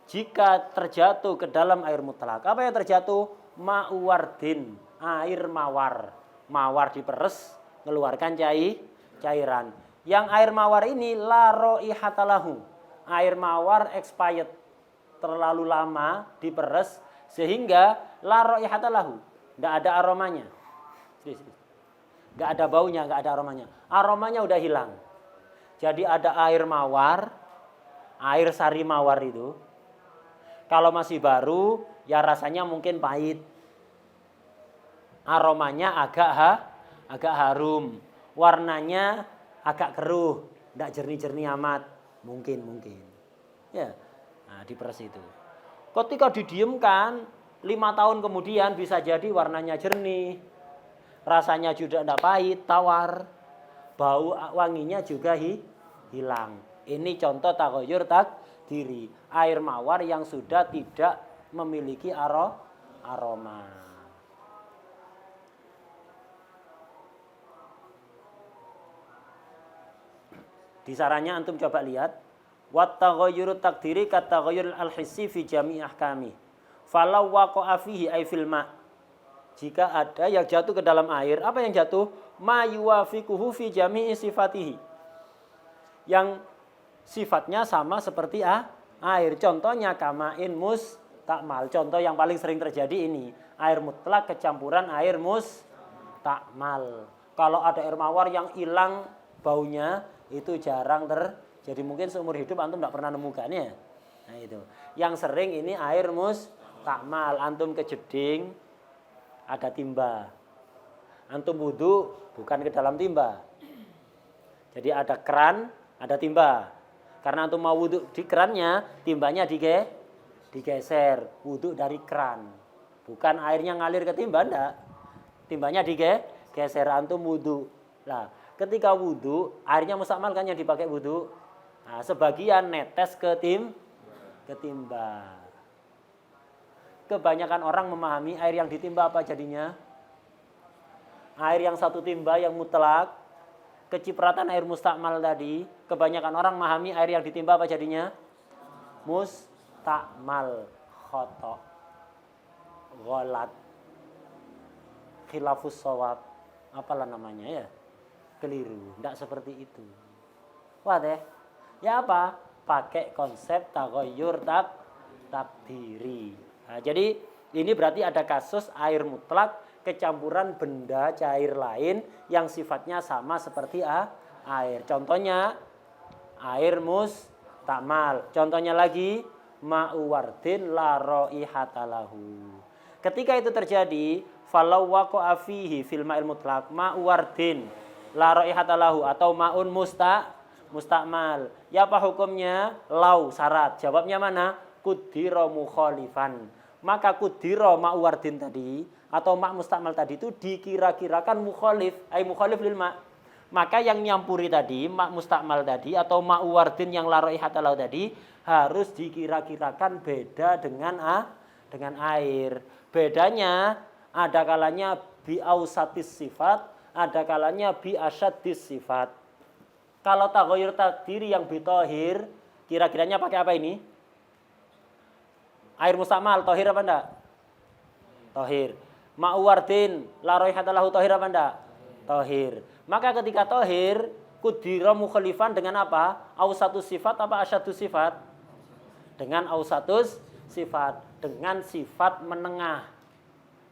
Jika terjatuh ke dalam air mutlak, apa yang terjatuh? Ma'uwardin, air mawar. Mawar diperes, mengeluarkan cairan. Yang air mawar ini la raihatalahu. Air mawar expired, terlalu lama diperes sehingga la raihatalahu, enggak ada aromanya. Enggak ada baunya, enggak ada aromanya. Aromanya udah hilang. Jadi ada air mawar, air sari mawar itu. Kalau masih baru, ya rasanya mungkin pahit. Aromanya agak harum. Warnanya agak keruh, tidak jernih-jernih amat. Mungkin. Ya, nah, diperes itu. Ketika didiamkan, 5 tahun kemudian bisa jadi warnanya jernih. Rasanya juga tidak pahit, tawar. Bau wanginya juga hilang. Ini contoh taghayyur takdiri, air mawar yang sudah tidak memiliki aroma. Di sarannya antum coba lihat, wat taghayyurut takdiri kat taghayyur al-hissi fi jami' ahkami. Falau waqa'a fihi ay fil ma'. Jika ada yang jatuh ke dalam air, apa yang jatuh? Ma yuwafiquhu fi jami'i sifatihi. Yang sifatnya sama seperti air. Contohnya kamain mustakmal. Contoh yang paling sering terjadi ini, air mutlak kecampuran air mustakmal. Kalau ada air mawar yang hilang baunya, itu jarang terjadi. Mungkin seumur hidup antum tidak pernah nemukannya. Nah itu. Yang sering ini air mustakmal. Antum ke jeding ada timba. Antum wudu bukan ke dalam timba. Jadi ada keran, ada timba. Karena antum mau wudu di kerannya, timbanya digeser. Wudu dari keran. Bukan airnya ngalir ke timba, enggak. Timbanya digeser, antum wudu. Nah, ketika wudu, airnya mustakmal kan yang dipakai wudu. Nah, sebagian netes ke timba. Kebanyakan orang memahami air yang ditimba apa jadinya? Air yang satu timba yang mutlak, kecipratan air mustakmal tadi, kebanyakan orang memahami air yang ditimba apa jadinya? Mustakmal, khoto, gholat, khilafus shawab, apalah namanya ya, keliru, tidak seperti itu. Wah deh, ya apa? Pakai konsep taghayyur takdiri. Nah, jadi ini berarti ada kasus air mutlak kecampuran benda cair lain yang sifatnya sama seperti air. Contohnya air mustakmal. Contohnya lagi ma'u wardin la raihata lahu. Ketika itu terjadi, falau waqa'a fihi fil ma'il mutlaq ma'u wardin la raihata lahu atau ma'un mustakmal. Ya apa hukumnya? Lau syarat. Jawabnya mana? Kudira mukhalifan. Maka kudira ma'u wardin tadi atau mak mustakmal tadi itu dikira-kirakan mukhalif, mukhalif lil ma'. Maka yang nyampuri tadi, mak mustakmal tadi atau mak wardin yang la raihata lahu tadi harus dikira-kirakan beda dengan air. Bedanya ada kalanya bi ausatis sifat, ada kalanya bi asyaddis sifat. Kalau taghayyur takdiri yang bitohir, kira-kiranya pakai apa ini? Air mustakmal, tohir apa enggak? Tohir. Ma'uwardin, la raihata lahu tohir apa enggak? Tohir. Maka ketika tohir, kudira mukhalifan dengan apa? Ausatus sifat apa asyadus sifat? Dengan ausatus sifat. Dengan sifat menengah.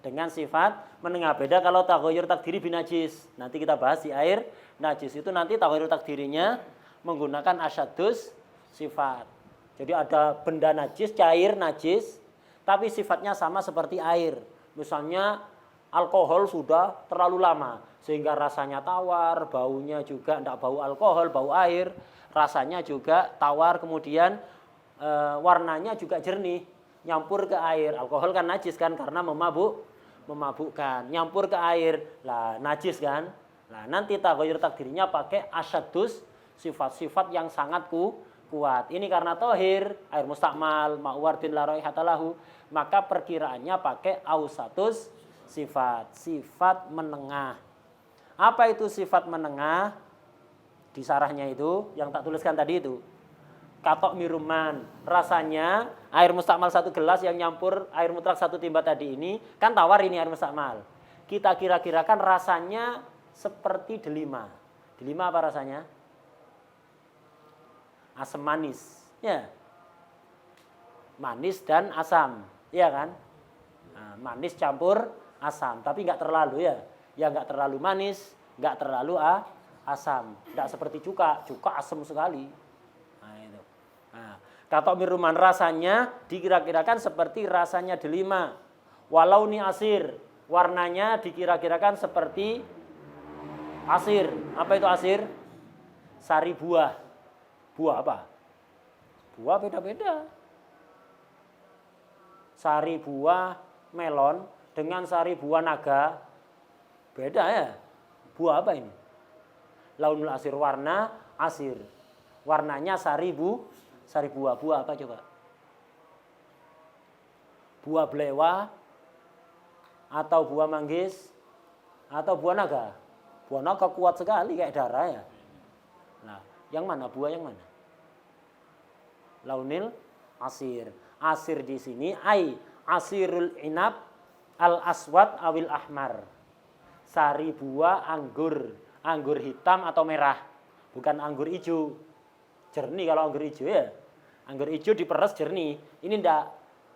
Dengan sifat menengah. Beda kalau taghayyur takdiri binajis. Nanti kita bahas di air najis. Itu nanti taghayyur takdirinya menggunakan asyadus sifat. Jadi ada benda najis, cair najis, tapi sifatnya sama seperti air. Misalnya alkohol sudah terlalu lama sehingga rasanya tawar, baunya juga tidak bau alkohol, bau air, rasanya juga tawar, kemudian warnanya juga jernih, nyampur ke air. Alkohol kan najis kan karena memabukkan, nyampur ke air, lah najis kan. Nah, nanti taghayyur takdirnya pakai asyadus sifat-sifat yang sangat kuat. Ini karena tohir, air mustakmal, ma'wardin la raihata lahu, maka perkiraannya pakai ausatus sifat, sifat menengah. Apa itu sifat menengah? Di sarahnya itu, yang tak tuliskan tadi itu. Katok miruman, rasanya air mustakmal 1 gelas yang nyampur air mutlak 1 timba tadi ini, kan tawar ini air mustakmal. Kita kira-kirakan rasanya seperti delima. Delima apa rasanya? Asam manis, ya, manis dan asam, ya kan? Nah, manis campur asam, tapi nggak terlalu ya, nggak terlalu manis, nggak terlalu asam, nggak seperti cuka asam sekali. Nah itu. Nah, katok miruman rasanya dikira-kirakan seperti rasanya delima, walau ni asir, warnanya dikira-kirakan seperti asir. Apa itu asir? Sari buah. Buah apa? Buah beda-beda. Sari buah melon dengan sari buah naga beda ya. Buah apa ini? Launul asir, warna asir. Warnanya sari buah. Buah apa coba? Buah belewa atau buah manggis atau buah naga? Buah naga kuat sekali kayak darah ya. Nah, yang mana? Buah yang mana? Launil asir. Asir di sini asirul inab al aswad awil ahmar. Sari buah anggur hitam atau merah. Bukan anggur hijau. Jernih kalau anggur hijau ya. Anggur hijau diperes jernih. Ini ndak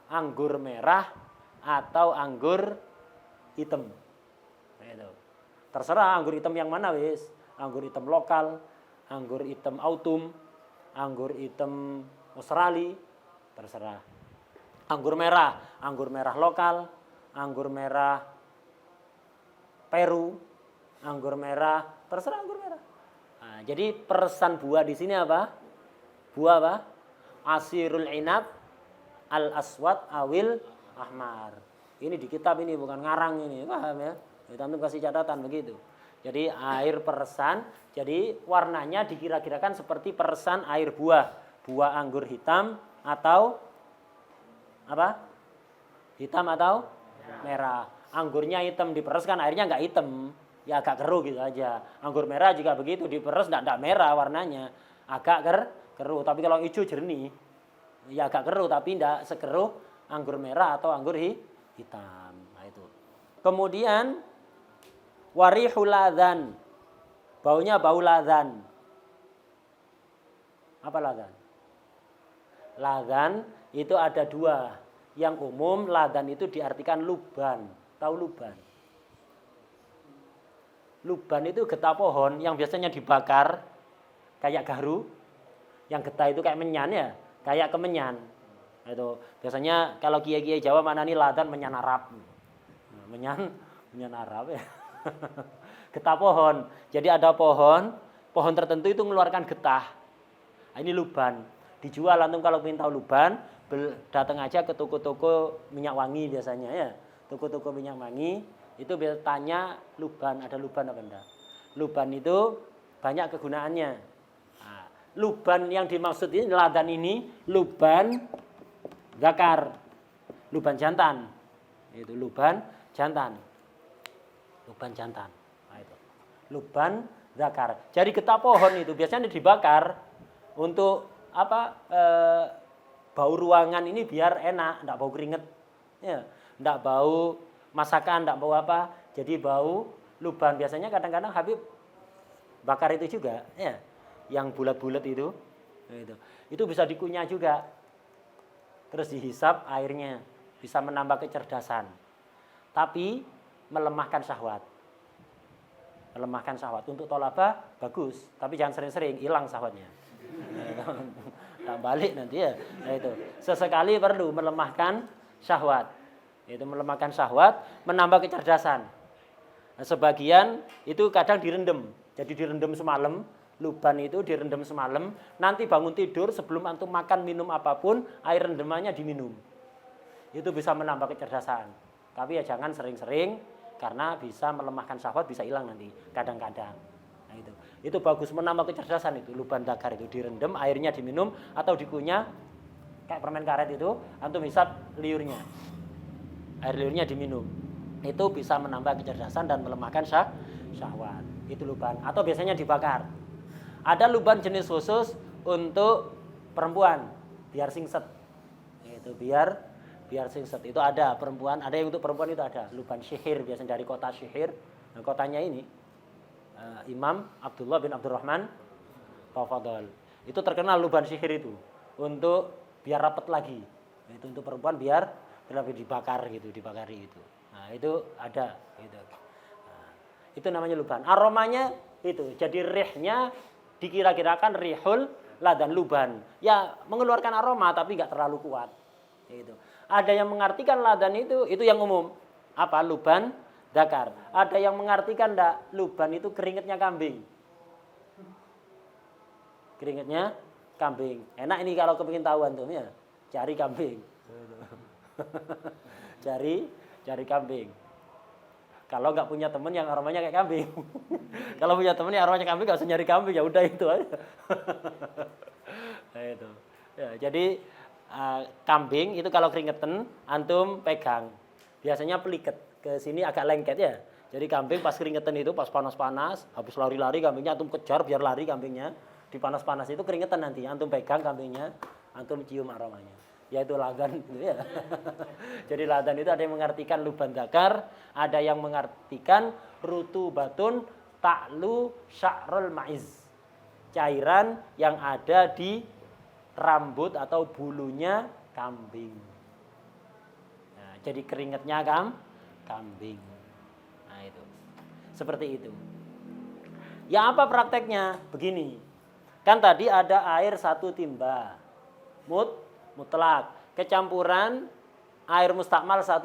anggur merah atau anggur hitam. Nah, itu. Terserah anggur hitam yang mana wis. Anggur hitam lokal, anggur hitam autumn, anggur hitam Australia, terserah. Anggur merah lokal, anggur merah Peru, anggur merah, terserah anggur merah. Nah, jadi peresan buah di sini apa? Buah apa? Asirul inab, al aswad, awil ahmar. Ini di kitab ini, bukan ngarang ini, paham ya? Kita kasih catatan begitu. Jadi air peresan, jadi warnanya dikira-kirakan seperti peresan air buah. Buah anggur hitam atau apa? Hitam atau merah. Anggurnya hitam dipereskan, airnya nggak hitam, ya agak keruh gitu aja. Anggur merah juga begitu, diperes nggak merah warnanya, agak keruh. Tapi kalau hijau jernih, ya agak keruh tapi nggak sekeruh anggur merah atau anggur hitam. Nah, itu. Kemudian warihul ladhan, baunya bau ladhan. Apa ladhan? Ladhan itu ada dua. Yang umum ladhan itu diartikan luban. Tahu luban? Luban itu getah pohon yang biasanya dibakar kayak garu. Yang getah itu kayak menyan ya, kayak kemenyan. Itu biasanya kalau kiai-kiai Jawa mana nih ladhan menyan Arab. Menyan Arab ya. Getah pohon. Jadi ada pohon tertentu itu mengeluarkan getah. Ini luban. Dijual antum kalau ingin tahu luban, datang aja ke toko-toko minyak wangi biasanya ya. Toko-toko minyak wangi itu biasa tanya luban, ada luban apa enggak? Luban itu banyak kegunaannya. Nah, luban yang dimaksud ini ladhan ini luban zakar, luban jantan. Itu luban jantan. Luban jantan. Nah, itu. Luban zakar. Jadi getah pohon itu biasanya dibakar untuk apa? Bau ruangan ini biar enak, enggak bau keringet. Ya, enggak bau masakan, enggak bau apa. Jadi bau luban biasanya kadang-kadang Habib bakar itu juga, ya. Yang bulat-bulat itu. Nah, itu bisa dikunyah juga. Terus dihisap airnya, bisa menambah kecerdasan. Tapi melemahkan syahwat. Melemahkan syahwat. Untuk tolabah bagus, tapi jangan sering-sering, hilang syahwatnya. Tak balik nanti ya. Nah, itu. Sesekali perlu melemahkan syahwat. Itu melemahkan syahwat, menambah kecerdasan. Nah, sebagian itu kadang direndam. Jadi direndam semalam, luban itu direndam semalam, nanti bangun tidur sebelum antum makan minum apapun, air rendemannya diminum. Itu bisa menambah kecerdasan. Tapi ya jangan sering-sering karena bisa melemahkan syahwat, bisa hilang nanti kadang-kadang. Nah, itu bagus menambah kecerdasan itu luban dakar itu direndam, airnya diminum atau dikunyah kayak permen karet itu, antum hisap liurnya. Air liurnya diminum. Itu bisa menambah kecerdasan dan melemahkan syahwat. Itu luban atau biasanya dibakar. Ada luban jenis khusus untuk perempuan biar singset. Itu biar singset. Itu ada perempuan, ada yang untuk perempuan itu ada luban syihir biasanya dari kota Syihir. Nah, kotanya ini Imam Abdullah bin Abdurrahman Tafadhol. Itu terkenal luban sihir itu untuk biar rapat lagi. Itu untuk perempuan biar lebih dibakar gitu, dibakari itu. Nah, itu ada gitu. Nah, itu namanya luban. Aromanya itu jadi rihnya dikira-kirakan rihul ladhan luban. Ya mengeluarkan aroma tapi enggak terlalu kuat. Itu. Ada yang mengartikan ladhan itu yang umum. Apa? Luban dakar. Ada yang mengartikan enggak luban itu keringetnya kambing. Keringetnya kambing. Enak ini kalau kepengin tahu antum ya. Cari kambing. cari kambing. Kalau nggak punya teman yang aromanya kayak kambing. Kalau punya teman yang aromanya kambing nggak usah nyari kambing, ya udah itu aja. Nah, itu. Ya, jadi kambing itu kalau keringetan antum pegang. Biasanya peliket. Ke sini agak lengket ya. Jadi kambing pas keringetan itu pas panas-panas, habis lari-lari kambingnya antum kejar biar lari kambingnya. Di panas-panas itu keringetan nanti antum pegang kambingnya, antum cium aromanya. Yaitu ladhan gitu ya. Jadi ladhan itu ada yang mengartikan luban dakar, ada yang mengartikan rutubatun ta'lu sya'rul ma'iz. Cairan yang ada di rambut atau bulunya kambing. Nah, jadi keringatnya kambing. Nah itu, seperti itu. Ya apa prakteknya? Begini, kan tadi ada air 1 timba, mutlak, kecampuran air mustakmal 1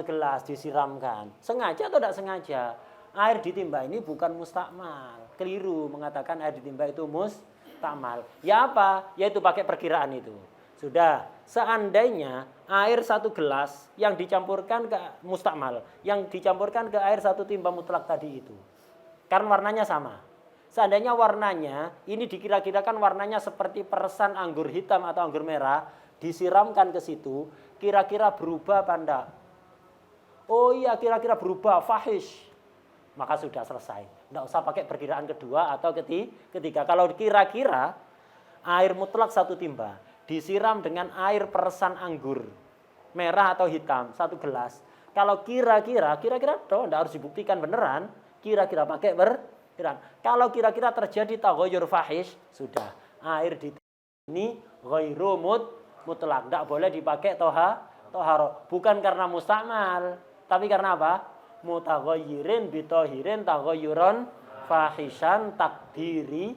gelas disiramkan. Sengaja atau tidak sengaja? Air di timba ini bukan mustakmal. Keliru mengatakan air di timba itu mustakmal. Ya apa? Yaitu pakai perkiraan itu. Sudah, seandainya air 1 gelas yang dicampurkan ke mustakmal, yang dicampurkan ke air 1 timba mutlak tadi itu. Karena warnanya sama. Seandainya warnanya, ini dikira-kirakan warnanya seperti peresan anggur hitam atau anggur merah, disiramkan ke situ, kira-kira berubah apa enggak? Oh iya, kira-kira berubah, fahish. Maka sudah selesai. Enggak usah pakai perkiraan kedua atau ketiga. Kalau kira-kira air mutlak 1 timba, disiram dengan air peresan anggur, merah atau hitam, 1 gelas. Kalau kira-kira enggak harus dibuktikan beneran, kira-kira pakai perkiraan. Kalau kira-kira terjadi taghayyur fahish, sudah. Air di ini ghairu mutlak, enggak boleh dipakai toharo. Bukan karena mustakmal, tapi karena apa? Mutaghayyirin bitahirin taghayyuran fahishan takdiriyan.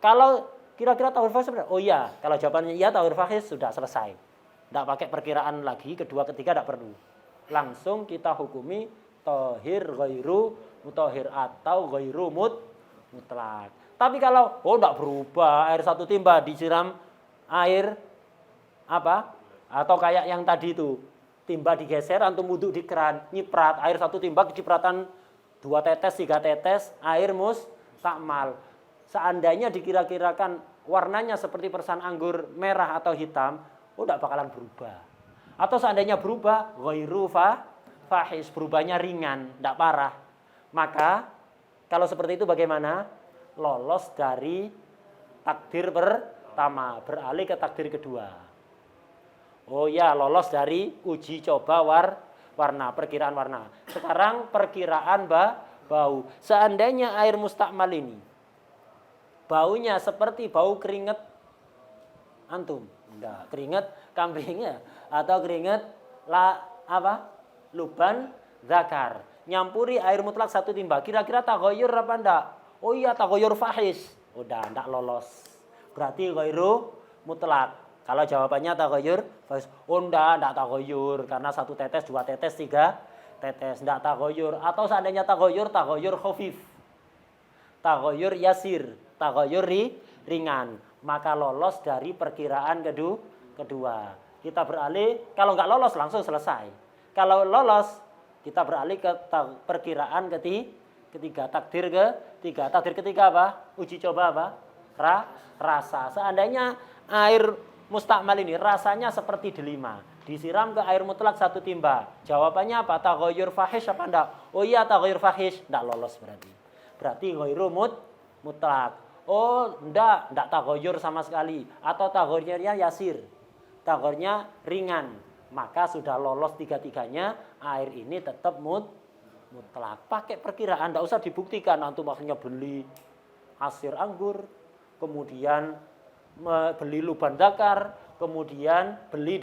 Kalau kira-kira taghayyur fahish benar? Oh iya, kalau jawabannya iya taghayyur fahish sudah selesai. Enggak pakai perkiraan lagi, kedua ketiga enggak perlu. Langsung kita hukumi tohir ghairu mutahhir atau ghairu mutlak. Tapi kalau enggak berubah, air 1 timba disiram air apa? Atau kayak yang tadi itu, timba digeser antum wudhu di keran, nyiprat air 1 timba kecipratan 2 tetes 3 tetes air mustakmal. Seandainya dikira-kirakan warnanya seperti peresan anggur merah atau hitam, enggak bakalan berubah. Atau seandainya berubah, ghairu fahish, berubahnya ringan, tidak parah. Maka kalau seperti itu bagaimana? Lolos dari takdir pertama, beralih ke takdir kedua. Oh ya, lolos dari uji coba warna, perkiraan warna. Sekarang perkiraan bau. Seandainya air mustakmal ini baunya seperti bau keringat antum, enggak, keringat kambingnya atau keringat luban zakar, nyampuri air mutlak 1 timba, kira-kira taghayyur apa enggak? Oh iya, taghayyur fahish. Udah enggak lolos. Berarti ghairu mutlak. Kalau jawabannya taghayyur fahish, oh enggak taghayyur karena 1 tetes, 2 tetes, 3 tetes, enggak taghayyur. Atau seandainya taghayyur khafif, taghayyur yasir, taghayyur ringan, maka lolos dari perkiraan kedua. Kita beralih, kalau enggak lolos langsung selesai. Kalau lolos, kita beralih ke perkiraan ketiga, takdir ketiga. Takdir ketiga apa? Uji coba apa? Rasa. Seandainya air mustakmal ini rasanya seperti delima, disiram ke air mutlak 1 timba. Jawabannya apa? Taghayyur fahish apa enggak? Oh iya, taghayyur fahish, enggak lolos berarti. Berarti ghairu mutlak. Oh, enggak taghayyur sama sekali, atau taghayyurnya yasir, taghayyurnya ringan. Maka sudah lolos 3-tiganya, air ini tetap mutlak. Pakai perkiraan, tidak usah dibuktikan. Antum maksudnya beli asir anggur, kemudian beli luban zakar, kemudian beli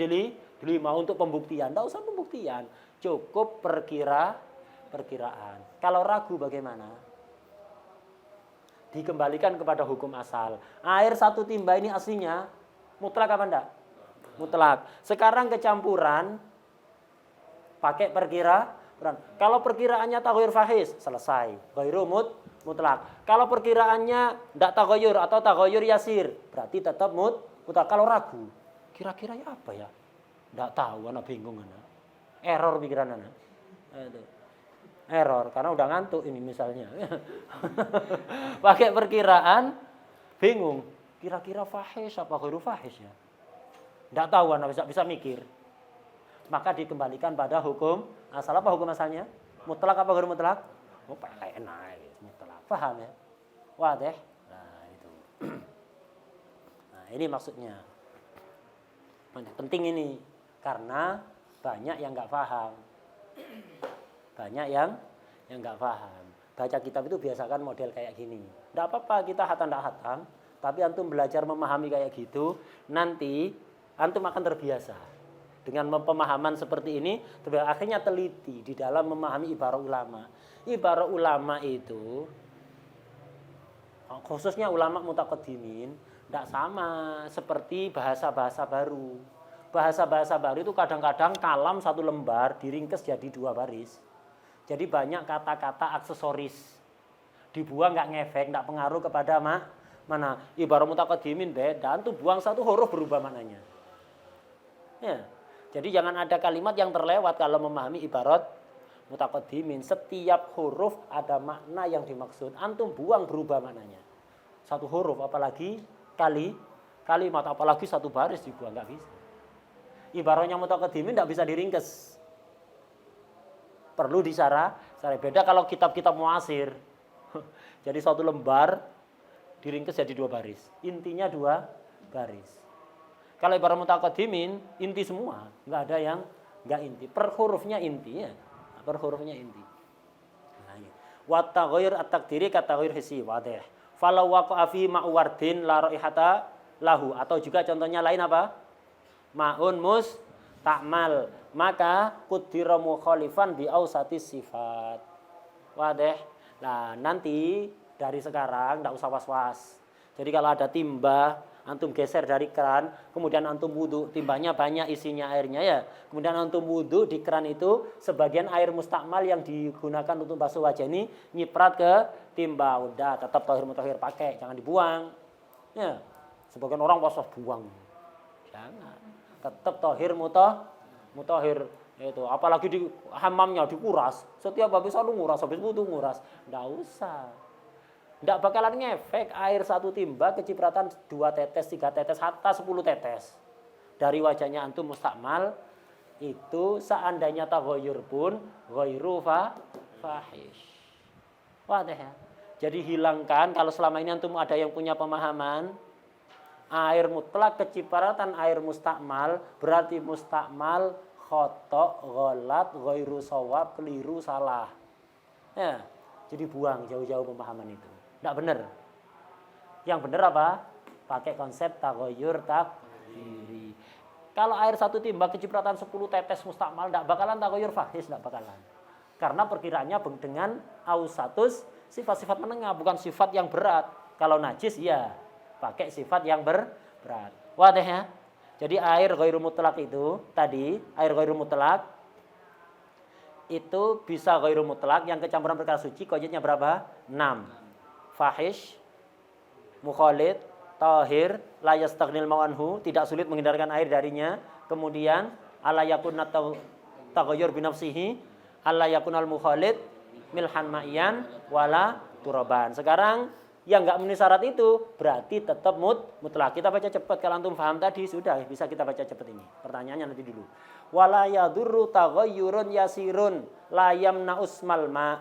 delima untuk pembuktian. Tidak usah pembuktian, cukup perkiraan. Kalau ragu bagaimana? Dikembalikan kepada hukum asal. Air 1 timba ini aslinya mutlak apa enggak? Mutlak. Sekarang kecampuran pakai perkiraan. Kalau perkiraannya taghayyur fahish, selesai. Ghairu mutlak. Kalau perkiraannya tidak taghayyur atau taghayyur yasir, berarti tetap mutlak. Kalau ragu, kira-kira apa ya? Tidak tahu, anak bingung anak. Error pikiran anak. Error karena udah ngantuk ini misalnya. Pakai perkiraan bingung. Kira-kira fahish apa ghairu fahish ya? Tidak tahu, anda bisa mikir. Maka dikembalikan pada hukum asal. Apa hukum asalnya? Mutlak apa ghairu mutlak? Oh, enak, mutlak. Paham ya? Wadah. Nah, itu. Nah, ini maksudnya. Penting ini karena banyak yang nggak paham. Banyak yang nggak paham. Baca kitab itu biasakan model kayak gini. Tidak apa-apa kita hatam, tidak hatam. Tapi antum belajar memahami kayak gitu, nanti antum akan terbiasa. Dengan pemahaman seperti ini, akhirnya teliti di dalam memahami ibarat ulama. Ibarat ulama itu, khususnya ulama mutaqaddimin, tidak sama seperti bahasa-bahasa baru. Bahasa-bahasa baru itu kadang-kadang kalam satu lembar diringkes jadi 2 baris. Jadi banyak kata-kata aksesoris. Dibuang nggak ngefek, nggak pengaruh kepada mana. Ibarat mutaqaddimin beda, antum buang satu huruf berubah maknanya. Ya. Jadi jangan ada kalimat yang terlewat kalau memahami ibarat mutaqaddimin. Setiap huruf ada makna yang dimaksud. Antum buang berubah maknanya. Satu huruf apalagi kalimat apalagi satu baris dibuang nggak bisa. Ibaratnya mutaqaddimin nggak bisa diringkes. Perlu disara. Beda kalau kitab-kitab muasir. Jadi satu lembar diringkes jadi 2 baris. Intinya 2 baris. Kalau ibarat mutaqaddimin, inti semua. Nggak ada yang nggak inti. Per hurufnya inti ya. Per hurufnya inti. Wa taghayyur at-taqdiri ka taghayyur hissi wadih. Falau waqa'a fi ma'wardin la raihata lahu. Atau juga contohnya lain apa? Ma'un mustakmal. Maka qudira mukhalifan bi ausatis sifat. Wadih. Nah, nanti dari sekarang enggak usah was-was. Jadi kalau ada timba, antum geser dari keran, kemudian antum wudu, timbanya banyak isinya airnya ya. Kemudian antum wudu di keran itu, sebagian air mustakmal yang digunakan untuk basuh wajah ini nyiprat ke timba. Udah, tetap tahir mutahhir pakai, jangan dibuang. Ya. Sebagian orang was-was buang. Jangan. Tetap tahir mutahhir. Itu apalagi di hammamnya dikuras, setiap habis selalu nguras, habis wudu nguras. Enggak usah. Enggak bakalan ngefek air 1 timba kecipratan 2 tetes, 3 tetes, hatta 10 tetes. Dari wajahnya antum mustakmal itu seandainya taghayyur pun ghairu fahish. Wadah ya. Jadi hilangkan kalau selama ini antum ada yang punya pemahaman air mutlak kecipratan air mustakmal berarti mustakmal khotok, ghalat, ghairu shawab, keliru, salah. Ya, jadi buang jauh-jauh pemahaman itu. Enggak benar. Yang benar apa? Pakai konsep taghayyur takdiri. Kalau air 1 timba kecipratan 10 tetes mustakmal enggak bakalan taghayyur fahish, enggak bakalan. Karena perkiraannya dengan ausatus sifat-sifat menengah, bukan sifat yang berat. Kalau najis ya pakai sifat yang berat. Wadah ya? Jadi air ghairu mutlak itu tadi, air ghairu mutlak itu bisa ghairu mutlak yang kecampuran perkara suci, qaidnya berapa? 6. Fahish, mukhalid, tahir, la yastaghnil ma'anhu, tidak sulit menghindarkan air darinya. Kemudian alla yakun taghayyur bi nafsihi, alla yakunal mukhalid milhan ma'iyan wala turaban. Sekarang yang enggak memenuhi syarat itu berarti tetap mutlak. Kita baca cepat, kalau antum paham tadi sudah bisa kita baca cepat ini. Pertanyaannya nanti dulu. Wala yadurru taghayyurun yasirun la yamna'us malma.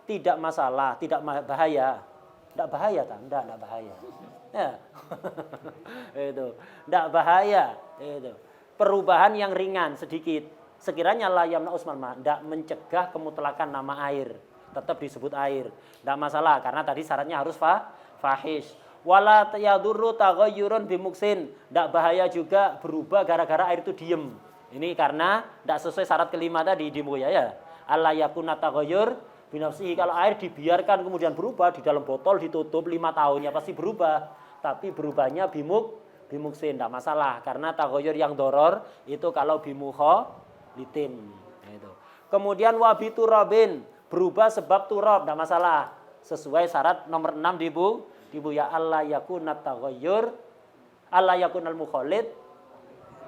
Tidak masalah, tidak bahaya. Enggak bahaya tak? Enggak bahaya. Ya. Itu. Enggak bahaya, itu. Perubahan yang ringan sedikit. Sekiranya la yamna'us malma, enggak mencegah kemutlakan nama air. Tetap disebut air. Tidak masalah karena tadi syaratnya harus fahish. Wala yadurru taghayyurun bimuksin. Tidak bahaya juga berubah gara-gara air itu diem. Ini karena tidak sesuai syarat kelima tadi di muya ya. Alla yakuna taghayyur binafsihi. Kalau air dibiarkan kemudian berubah di dalam botol ditutup 5 tahun ya pasti berubah. Tapi berubahnya bimuksin tidak masalah karena taghayyur yang doror itu kalau bimukhalitin. Itu. Kemudian wabiturabin. Berubah sebab turab, tidak masalah. Sesuai syarat nomor 6 di bu ya Allah yakunat taghayyur, Allah yakunal mukhalid,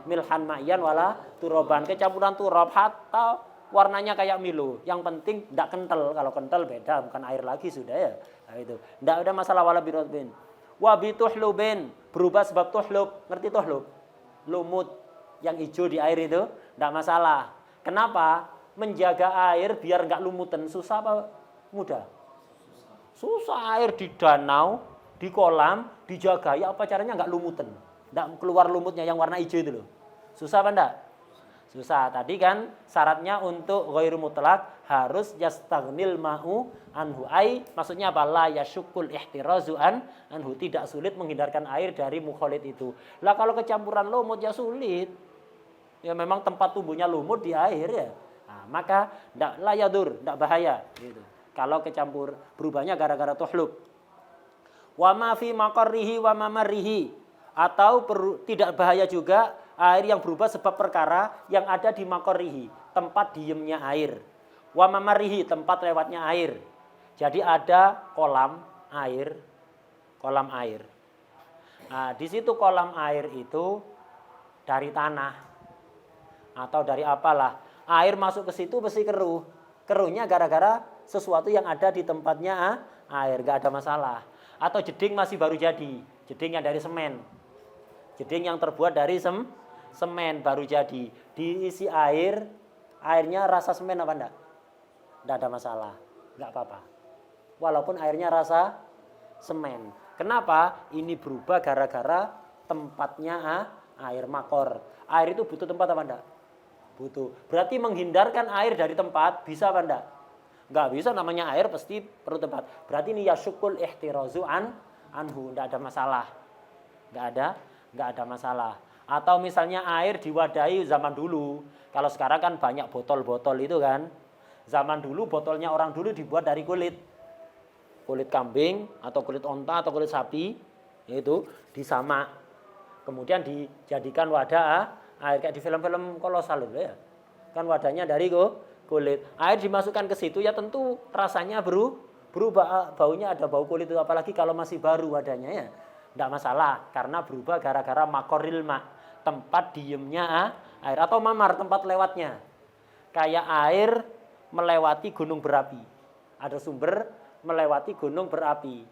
milhan ma'yan wala turaban. Kecampuran turab hatta warnanya kayak Milo. Yang penting tidak kental. Kalau kental beda, bukan air lagi sudah ya. Nah, itu. Tidak ada masalah wala birotbin. Wa bituhlubin. Berubah sebab tuhlub. Ngerti tuhlub? Lumut yang hijau di air itu tidak masalah. Kenapa? Menjaga air biar enggak lumutan susah apa mudah? Susah. Air di danau, di kolam, dijaga ya apa caranya enggak lumutan? Enggak keluar lumutnya yang warna hijau itu loh. Susah apa enggak? Susah. Tadi kan syaratnya untuk ghairu mutlak harus yastaghnil ma'u anhu. Maksudnya apa? La yasyukul ihtirazu anhu. Tidak sulit menghindarkan air dari mukhalid itu. Lah kalau kecampuran lumut ya sulit. Ya memang tempat tumbuhnya lumut di air ya. Nah, maka enggak layadur, enggak bahaya gitu. Kalau kecampur berubahnya gara-gara tuhlub. Wa ma fi maqarrihi wa mamarihi, atau tidak bahaya juga air yang berubah sebab perkara yang ada di maqarrihi, tempat diemnya air. Wa mamarihi, tempat lewatnya air. Jadi ada kolam air. Nah, di situ kolam air itu dari tanah atau dari apalah. Air masuk ke situ pasti keruh. Keruhnya gara-gara sesuatu yang ada di tempatnya air, gak ada masalah. Atau jeding masih baru jadi, jeding yang dari semen. Jeding yang terbuat dari semen baru jadi. Diisi air, airnya rasa semen apa enggak? Enggak ada masalah, enggak apa-apa. Walaupun airnya rasa semen. Kenapa? Ini berubah gara-gara tempatnya air makor. Air itu butuh tempat apa enggak? Butuh. Berarti menghindarkan air dari tempat bisa apa enggak? Enggak bisa, namanya air pasti perlu tempat. Berarti ini yasyukul ihtirazu anhu, enggak ada masalah. Enggak ada masalah. Atau misalnya air diwadahi zaman dulu. Kalau sekarang kan banyak botol-botol itu kan. Zaman dulu botolnya orang dulu dibuat dari kulit. Kulit kambing atau kulit onta atau kulit sapi itu disamak. Kemudian dijadikan wadah air kayak di film-film kolosal itu ya. Kan wadahnya dari kulit. Air dimasukkan ke situ ya tentu rasanya berubah, baunya ada bau kulit itu, apalagi kalau masih baru wadahnya ya. Enggak masalah karena berubah gara-gara makoril ma, tempat diemnya air, atau mamar, tempat lewatnya. Kayak air melewati gunung berapi. Ada sumber melewati gunung berapi.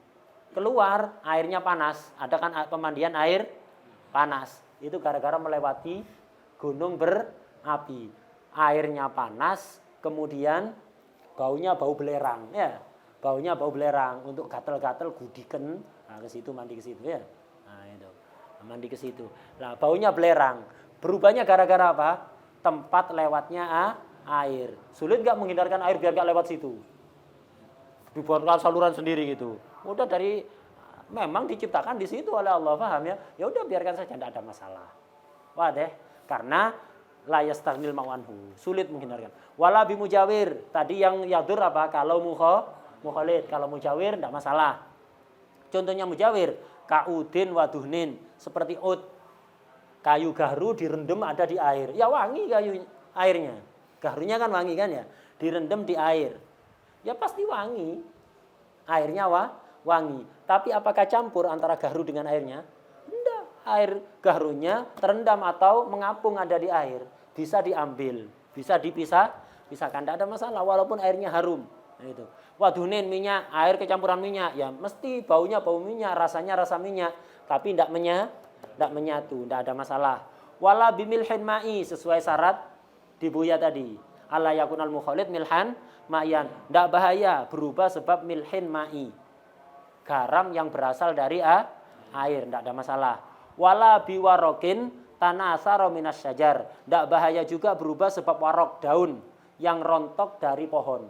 Keluar airnya panas, ada kan pemandian air panas. Itu gara-gara melewati gunung berapi. Airnya panas, kemudian baunya bau belerang ya. Baunya bau belerang, untuk gatel-gatel gudiken, nah ke situ mandi ke situ ya. Nah itu. Mandi ke situ. Nah, baunya belerang. Berubahnya gara-gara apa? Tempat lewatnya air. Sulit enggak menghindarkan air biar enggak lewat situ? Dibuatkan saluran sendiri gitu. Udah dari memang diciptakan di situ oleh Allah, paham ya? Ya udah biarkan saja, enggak ada masalah. Wah deh, karena la yastaghnil ma'anhu, sulit menghindarkan. Wala bimujawir, tadi yang yadur apa? Kalau mukhalid, kalau mujawir enggak masalah. Contohnya mujawir, kaudin waduhnin, seperti ud. Kayu gahru direndam ada di air. Ya wangi airnya. Gahrunya kan wangi kan ya? Direndam di air. Ya pasti wangi. Airnya wangi. Tapi apakah campur antara gahru dengan airnya? Enggak. Air gahrunya terendam atau mengapung ada di air. Bisa diambil, bisa pisahkan, tidak ada masalah walaupun airnya harum. Nah, itu. Waduhnin, minyak, air kecampuran minyak, ya mesti baunya bau minyak, rasanya rasa minyak, tapi tidak menyatu, tidak ada masalah. Wala bimilhin ma'i, sesuai syarat di buya tadi. Alla yakunal mukhalid milhan ma'yan, tidak bahaya berubah sebab milhin ma'i, garam yang berasal dari air, tidak ada masalah. Wala biwarokin tanasara minas syajar, tidak bahaya juga berubah sebab warok, daun yang rontok dari pohon.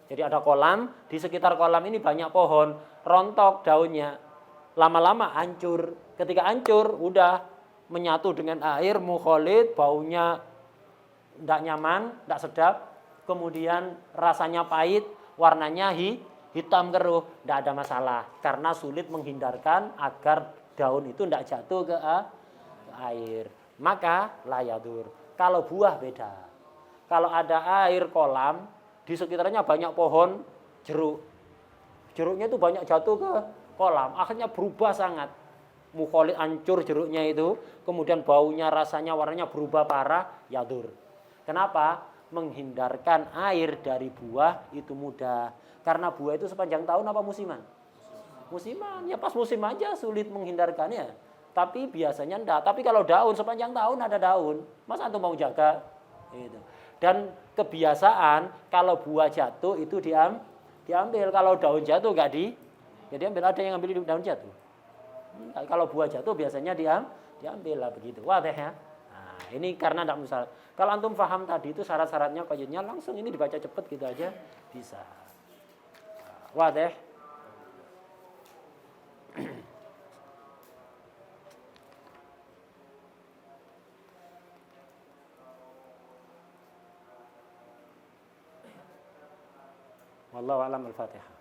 Jadi ada kolam, di sekitar kolam ini banyak pohon, rontok daunnya, lama-lama hancur. Ketika hancur, udah menyatu dengan air, mukhalid, baunya tidak nyaman, tidak sedap, kemudian rasanya pahit, warnanya hitam keruh, tidak ada masalah. Karena sulit menghindarkan agar daun itu tidak jatuh ke air. Maka layadur. Kalau buah beda. Kalau ada air kolam, di sekitarnya banyak pohon jeruk. Jeruknya itu banyak jatuh ke kolam. Akhirnya berubah sangat. Mukhalid hancur jeruknya itu. Kemudian baunya, rasanya, warnanya berubah parah. Yadur. Kenapa? Menghindarkan air dari buah itu mudah. Karena buah itu sepanjang tahun apa musiman? Musiman. Ya pas musim aja sulit menghindarkannya. Tapi biasanya enggak. Tapi kalau daun sepanjang tahun ada daun. Masa antum mau jaga? Gitu. Dan kebiasaan kalau buah jatuh itu diambil. Kalau daun jatuh enggak diambil. Ada yang ambil daun jatuh. Kalau buah jatuh biasanya diambil lah begitu. Wah deh ya. Nah, ini karena tidak masalah. Kalau antum paham tadi itu syarat-syaratnya qaidnya, langsung ini dibaca cepet gitu aja bisa. Wadah. Wallahu a'lam. Al-Fatihah.